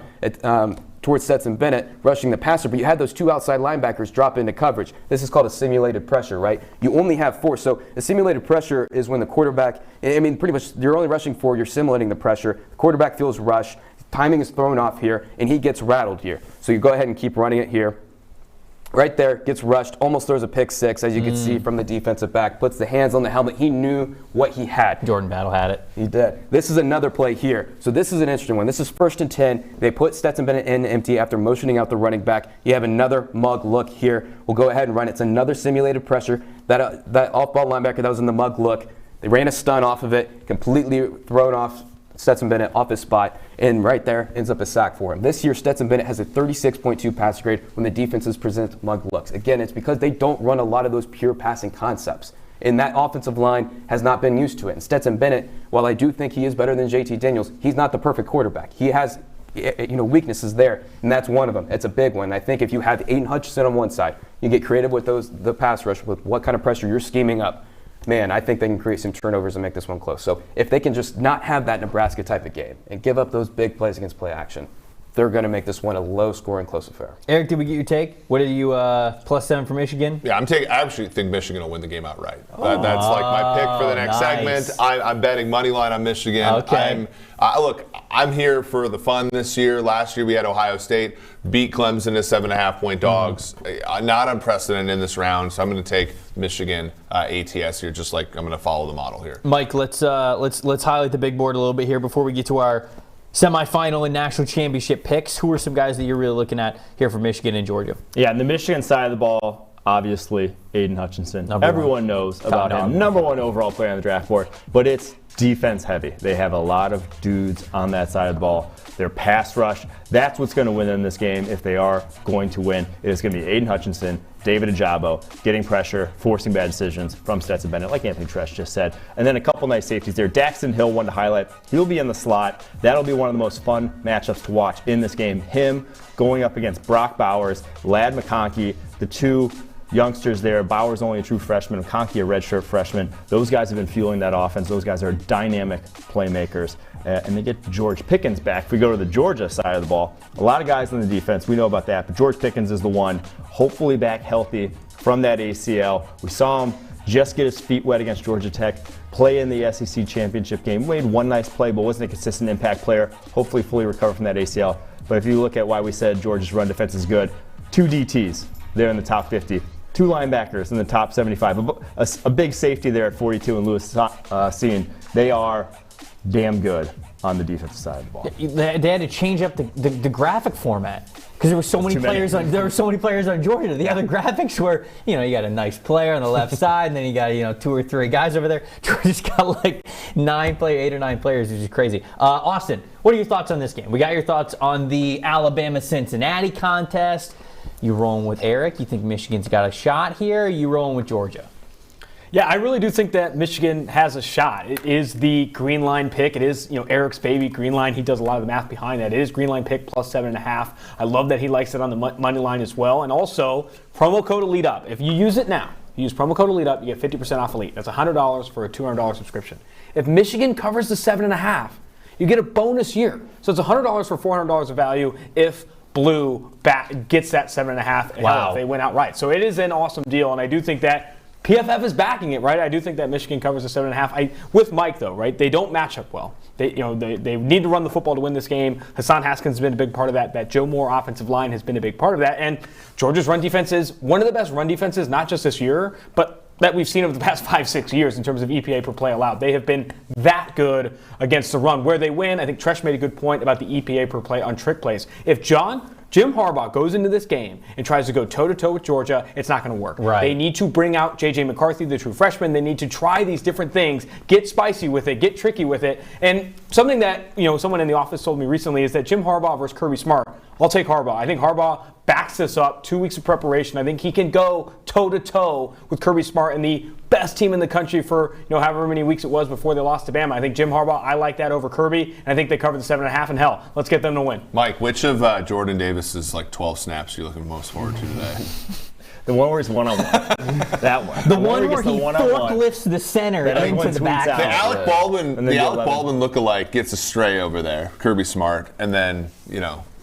towards Stetson Bennett, rushing the passer, but you had those 2 outside linebackers drop into coverage. This is called a simulated pressure, right? You only have 4. So a simulated pressure is when the quarterback, pretty much you're only rushing 4, you're simulating the pressure. The quarterback feels rushed, timing is thrown off here, and he gets rattled here. So you go ahead and keep running it here. Right there, gets rushed, almost throws a pick 6, as you can see from the defensive back. Puts the hands on the helmet. He knew what he had. Jordan Battle had it. He did. This is another play here. So this is an interesting one. This is 1st and 10. They put Stetson Bennett in empty after motioning out the running back. You have another mug look here. We'll go ahead and run it. It's another simulated pressure. That off-ball linebacker that was in the mug look, they ran a stun off of it, completely thrown off Stetson Bennett off his spot, and right there ends up a sack for him. This year, Stetson Bennett has a 36.2 pass grade when the defenses present mug looks. Again, it's because they don't run a lot of those pure passing concepts, and that offensive line has not been used to it. And Stetson Bennett, while I do think he is better than JT Daniels, he's not the perfect quarterback. He has weaknesses there, and that's one of them. It's a big one. I think if you have Aiden Hutchinson on one side, you get creative with the pass rush, with what kind of pressure you're scheming up. Man, I think they can create some turnovers and make this one close. So if they can just not have that Nebraska type of game and give up those big plays against play action, they're going to make this one a low-scoring, close affair. Eric, did we get your take? What did you +7 for Michigan? Yeah, I actually think Michigan will win the game outright. That's like my pick for the next segment. I'm betting money line on Michigan. Okay. Look, I'm here for the fun this year. Last year we had Ohio State beat Clemson as 7.5-point dogs. Not unprecedented in this round, so I'm going to take Michigan ATS here, just like I'm going to follow the model here. Mike, let's highlight the big board a little bit here before we get to our semifinal and national championship picks. Who are some guys that you're really looking at here for Michigan and Georgia? Yeah, on the Michigan side of the ball, obviously Aiden Hutchinson. Everyone knows about him. #1 overall player on the draft board, but it's defense heavy. They have a lot of dudes on that side of the ball. Their pass rush, that's what's going to win in this game if they are going to win. It is going to be Aiden Hutchinson, David Ajabo, getting pressure, forcing bad decisions from Stetson Bennett, like Anthony Treash just said. And then a couple nice safeties there. Daxton Hill, one to highlight. He'll be in the slot. That'll be one of the most fun matchups to watch in this game. Him going up against Brock Bowers, Ladd McConkey, the 2 youngsters there. Bowers only a true freshman, McConkey a redshirt freshman. Those guys have been fueling that offense. Those guys are dynamic playmakers. And they get George Pickens back. If we go to the Georgia side of the ball, a lot of guys on the defense, we know about that, but George Pickens is the one, hopefully back healthy from that ACL. We saw him just get his feet wet against Georgia Tech, play in the SEC championship game. Made one nice play, but wasn't a consistent impact player. Hopefully fully recover from that ACL. But if you look at why we said Georgia's run defense is good, 2 DTs there in the top 50. 2 linebackers in the top 75. A big safety there at 42 and Lewis Seen. They are damn good on the defensive side of the ball. They had to change up the graphic format because there were so many players on Georgia. The other graphics were, you got a nice player on the left side, and then you got 2 or 3 guys over there. Georgia's got like 8 or 9 players, which is crazy. Austin, what are your thoughts on this game? We got your thoughts on the Alabama-Cincinnati contest. You rolling with Eric? You think Michigan's got a shot here? Or you rolling with Georgia? Yeah, I really do think that Michigan has a shot. It is the green line pick. It is, Eric's baby, green line. He does a lot of the math behind that. It is green line pick plus 7.5. I love that he likes it on the money line as well. And also, promo code Elite Up. If you use it now, you use promo code Elite Up, you get 50% off Elite. That's $100 for a $200 subscription. If Michigan covers the 7.5, you get a bonus year. So it's $100 for $400 of value if Blue gets that 7.5. Wow. If they win outright. So it is an awesome deal, and I do think that PFF is backing it, right? I do think that Michigan covers the 7.5. With Mike, though, right? They don't match up well. They need to run the football to win this game. Hassan Haskins has been a big part of that. That Joe Moore offensive line has been a big part of that. And Georgia's run defense is one of the best run defenses, not just this year, but that we've seen over the past 5-6 years in terms of EPA per play allowed. They have been that good against the run. Where they win, I think Treash made a good point about the EPA per play on trick plays. If Jim Harbaugh goes into this game and tries to go toe-to-toe with Georgia, it's not going to work. Right. They need to bring out J.J. McCarthy, the true freshman. They need to try these different things, get spicy with it, get tricky with it. And something that someone in the office told me recently is that Jim Harbaugh versus Kirby Smart, I'll take Harbaugh. I think Harbaugh backs this up, 2 weeks of preparation. I think he can go toe-to-toe with Kirby Smart and the best team in the country for however many weeks it was before they lost to Bama. I think Jim Harbaugh, I like that over Kirby, and I think they covered the 7.5. And hell, let's get them to win. Mike, which of Jordan Davis's 12 snaps are you looking most forward to today? The one where he's one-on-one. That one. The one where he forklifts the center into the back. The Alec Baldwin lookalike gets a stray over there, Kirby Smart, and then,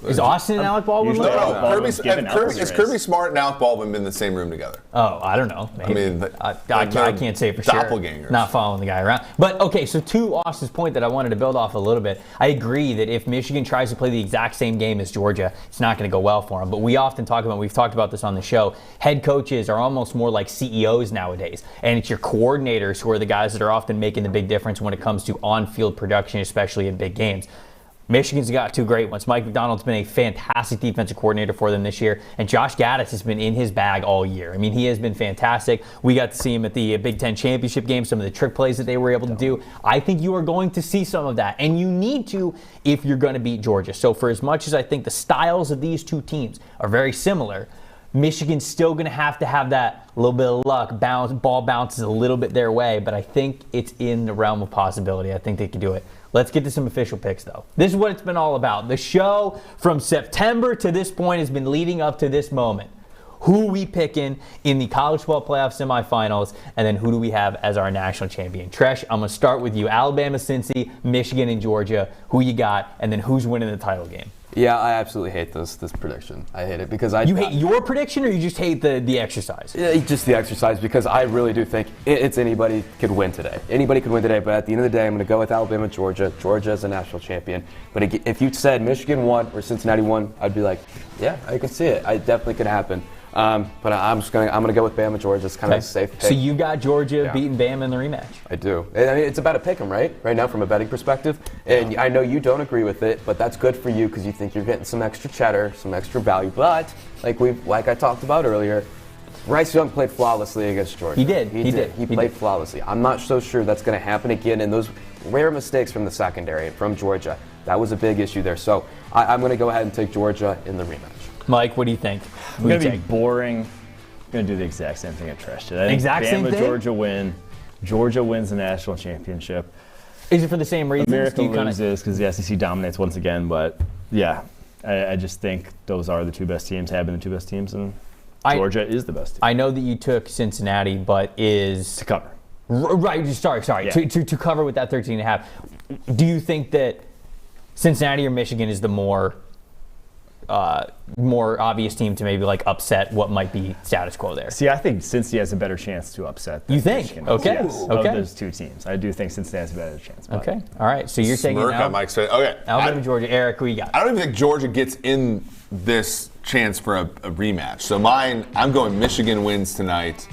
Is Austin and Alec Baldwin? No. Has Kirby Smart and Alec Baldwin been in the same room together? Oh, I don't know. Maybe. I can't say for doppelgangers. Sure. Not following the guy around. But, okay, so to Austin's point that I wanted to build off a little bit, I agree that if Michigan tries to play the exact same game as Georgia, it's not going to go well for them. But we've talked about this on the show, head coaches are almost more like CEOs nowadays. And it's your coordinators who are the guys that are often making the big difference when it comes to on-field production, especially in big games. Michigan's got 2 great ones. Mike McDonald's been a fantastic defensive coordinator for them this year, and Josh Gaddis has been in his bag all year. I mean, he has been fantastic. We got to see him at the Big Ten championship game, some of the trick plays that they were able to do. I think you are going to see some of that, and you need to if you're going to beat Georgia. So for as much as I think the styles of these 2 teams are very similar, Michigan's still going to have that little bit of luck. Ball bounces a little bit their way, but I think it's in the realm of possibility. I think they can do it. Let's get to some official picks, though. This is what it's been all about. The show from September to this point has been leading up to this moment. Who we picking in the college football playoff semifinals, and then who do we have as our national champion? Tresh, I'm going to start with you. Alabama, Cincy, Michigan, and Georgia. Who you got, and then who's winning the title game? Yeah, I absolutely hate this prediction. I hate it because You hate your prediction, or you just hate the exercise? Yeah, just the exercise, because I really do think it's anybody could win today. Anybody could win today, but at the end of the day, I'm going to go with Alabama, Georgia. Georgia is a national champion. But if you said Michigan won or Cincinnati won, I'd be like, yeah, I can see it. It definitely could happen. But I'm going to go with Bama, Georgia. It's kind of a safe pick. So you got Georgia beating Bama in the rematch? I do. I mean, it's about a pick 'em, right? Right now, from a betting perspective. And I know you don't agree with it, but that's good for you because you think you're getting some extra cheddar, some extra value. But like I talked about earlier, Bryce Young played flawlessly against Georgia. He did. He played flawlessly. I'm not so sure that's going to happen again. And those rare mistakes from the secondary from Georgia, that was a big issue there. So I'm going to go ahead and take Georgia in the rematch. Mike, what do you think? I'm going to be boring. I'm going to do the exact same thing at Treash did. I think same thing? Georgia win. Georgia wins the national championship. Is it for the same reasons? America loses because the SEC dominates once again. But, yeah, I just think those are the 2 best teams, have been the 2 best teams, and Georgia is the best team. I know that you took Cincinnati, but is... To cover. Right, sorry. Yeah. To cover with that 13.5. Do you think that Cincinnati or Michigan is the more obvious team to maybe upset what might be status quo there? See, I think Cincy has a better chance to upset than You think? Michigan. Okay. Yes, okay. Of those 2 teams. I do think Cincinnati has a better chance. But. Okay. All right. So you're taking on Mike's face. Okay. Alabama, Georgia. Eric, who you got? I don't even think Georgia gets in this chance for a rematch. So I'm going Michigan wins tonight.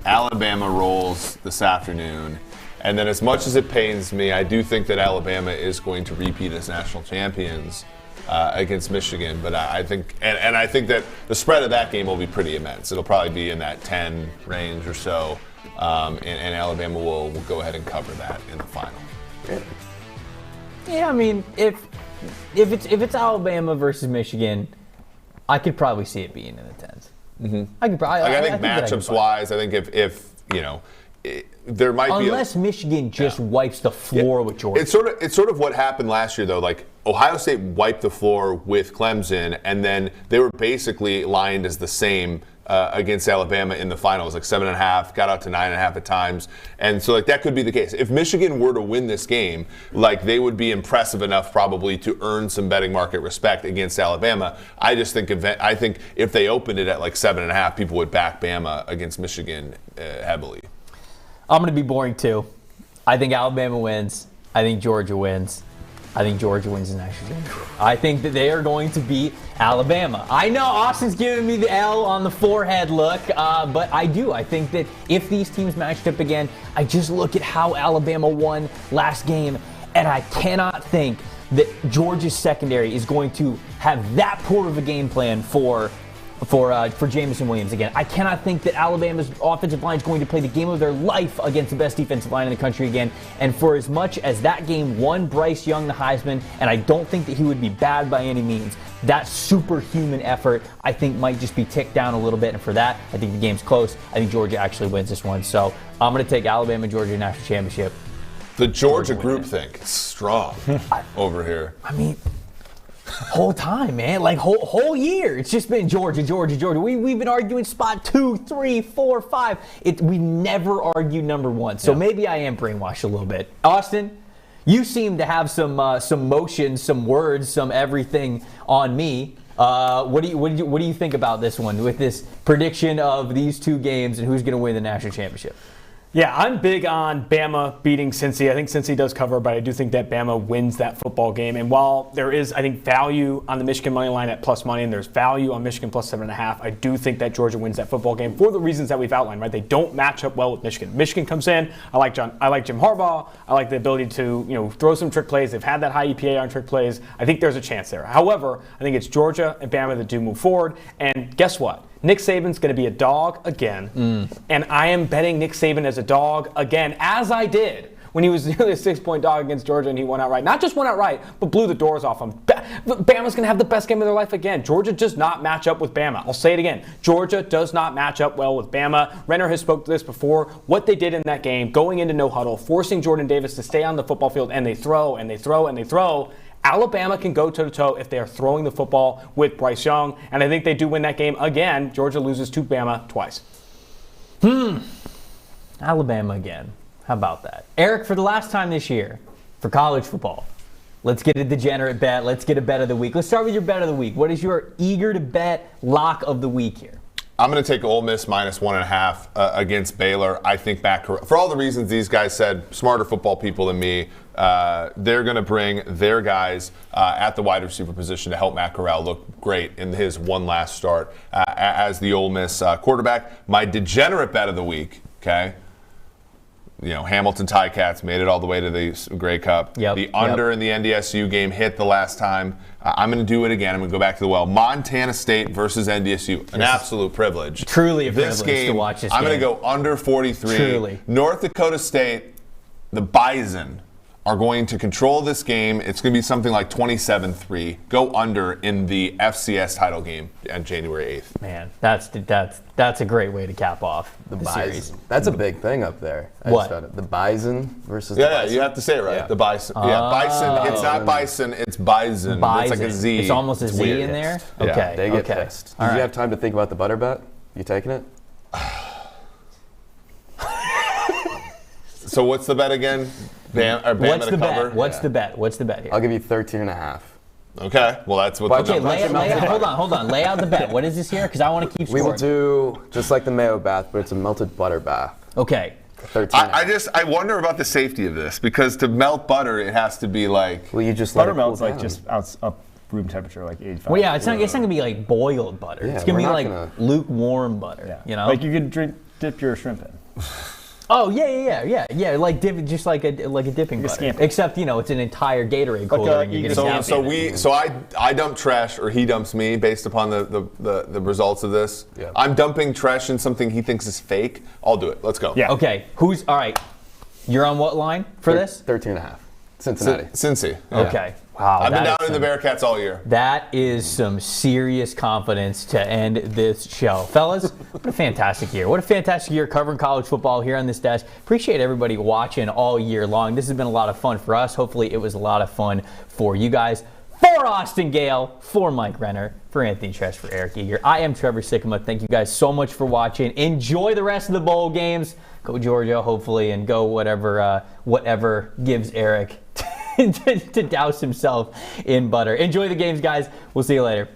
Alabama rolls this afternoon. And then as much as it pains me, I do think that Alabama is going to repeat as national champions against Michigan. But I think that the spread of that game will be pretty immense. It'll probably be in that 10 range or so. And Alabama will go ahead and cover that in the final. Yeah, I mean, if it's Alabama versus Michigan, I could probably see it being in the 10s. Mm-hmm. I could probably. I think matchups wise, I think if there might be unless Michigan just wipes the floor with Georgia. It's sort of what happened last year though. Like Ohio State wiped the floor with Clemson, and then they were basically lined as the same against Alabama in the finals, like 7.5, got out to 9.5 at times, and so like that could be the case. If Michigan were to win this game, like they would be impressive enough probably to earn some betting market respect against Alabama. I think if they opened it at like 7.5, people would back Bama against Michigan heavily. I'm going to be boring too. I think Alabama wins. I think Georgia wins. I think Georgia wins the national championship. I think that they are going to beat Alabama. I know Austin's giving me the L on the forehead look, but I do. I think that if these teams matched up again, I just look at how Alabama won last game, and I cannot think that Georgia's secondary is going to have that poor of a game plan for Jameson Williams again. I cannot think that Alabama's offensive line is going to play the game of their life against the best defensive line in the country again. And for as much as that game won Bryce Young the Heisman, and I don't think that he would be bad by any means, that superhuman effort I think might just be ticked down a little bit. And for that, I think the game's close. I think Georgia actually wins this one. So I'm going to take Alabama Georgia national championship. The Georgia groupthink is strong over here. I mean, whole time, man, like whole year, it's just been Georgia. We've been arguing spot 2, 3, 4, 5. We never argued number 1. So maybe I am brainwashed a little bit. Austin, you seem to have some motions, some words, some everything on me. What do you think about this one with this prediction of these two games and who's going to win the national championship? Yeah, I'm big on Bama beating Cincy. I think Cincy does cover, but I do think that Bama wins that football game. And while there is, I think, value on the Michigan money line at plus money, and there's value on Michigan plus 7.5, I do think that Georgia wins that football game for the reasons that we've outlined. Right? They don't match up well with Michigan. Michigan comes in. I like Jim Harbaugh. I like the ability to throw some trick plays. They've had that high EPA on trick plays. I think there's a chance there. However, I think it's Georgia and Bama that do move forward. And guess what? Nick Saban's going to be a dog again, and I am betting Nick Saban as a dog again, as I did when he was nearly a 6-point dog against Georgia and he won outright. Not just won outright, but blew the doors off him. Bama's going to have the best game of their life again. Georgia does not match up with Bama. I'll say it again. Georgia does not match up well with Bama. Renner has spoke to this before. What they did in that game, going into no huddle, forcing Jordan Davis to stay on the football field, and they throw, and they throw, and they throw. Alabama can go toe-to-toe if they are throwing the football with Bryce Young, and I think they do win that game again. Georgia loses to Bama twice. Alabama again. How about that? Eric, for the last time this year, for college football, let's get a degenerate bet. Let's get a bet of the week. Let's start with your bet of the week. What is your eager to bet lock of the week here? I'm going to take Ole Miss minus 1.5 against Baylor. I think for all the reasons these guys said, smarter football people than me, they're going to bring their guys at the wide receiver position to help Matt Corral look great in his one last start as the Ole Miss quarterback. My degenerate bet of the week, okay? Hamilton Ticats made it all the way to the Grey Cup. The under in the NDSU game hit the last time. I'm going to do it again. I'm going to go back to the well. Montana State versus NDSU. An absolute privilege. Truly a privilege to watch this game. I'm going to go under 43. Truly. North Dakota State, the Bison, are going to control this game. It's going to be something like 27-3. Go under in the FCS title game on January 8th. Man, that's a great way to cap off the series. That's a big thing up there. What? The Bison versus the Bison. You have to say it right. Yeah. The Bison. Bison. It's not Bison. It's Bison. It's like a Z. It's almost a Z in there? Yeah. Okay. They get pissed. Did you have time to think about the butter bet? You taking it? So what's the bet again? Bama What's to the cover? bet? What's the bet? What's the bet here? I'll give you 13.5. Okay, well that's what. Okay, hold on. Lay out the bet. What is this here? Because I want to keep scoring. We will do just like the mayo bath, but it's a melted butter bath. Okay. 13. I wonder about the safety of this because to melt butter it has to be like. Well, you just butter let it cool melts down. like just up room temperature, like 85. Well, yeah, it's not gonna be like boiled butter. Yeah, it's gonna be like gonna... lukewarm butter. Yeah. Like you could dip your shrimp in. Oh yeah. Like just like a dipping butter. scampi. Except it's an entire Gatorade cooler. And you get a scampi. So I dump Treash, or he dumps me based upon the results of this. Yeah. I'm dumping Treash in something he thinks is fake. I'll do it. Let's go. Yeah. Okay. All right? You're on what line for this? 13.5. Cincinnati. Cincy. Yeah. Okay. Wow. I've been that down in the Bearcats all year. That is some serious confidence to end this show. Fellas, what a fantastic year. What a fantastic year covering college football here on this desk. Appreciate everybody watching all year long. This has been a lot of fun for us. Hopefully it was a lot of fun for you guys. For Austin Gayle, for Mike Renner, for Anthony Treash, for Eric Eager, I am Trevor Sikkema. Thank you guys so much for watching. Enjoy the rest of the bowl games. Go Georgia, hopefully, and go whatever gives Eric to douse himself in butter. Enjoy the games, guys. We'll see you later.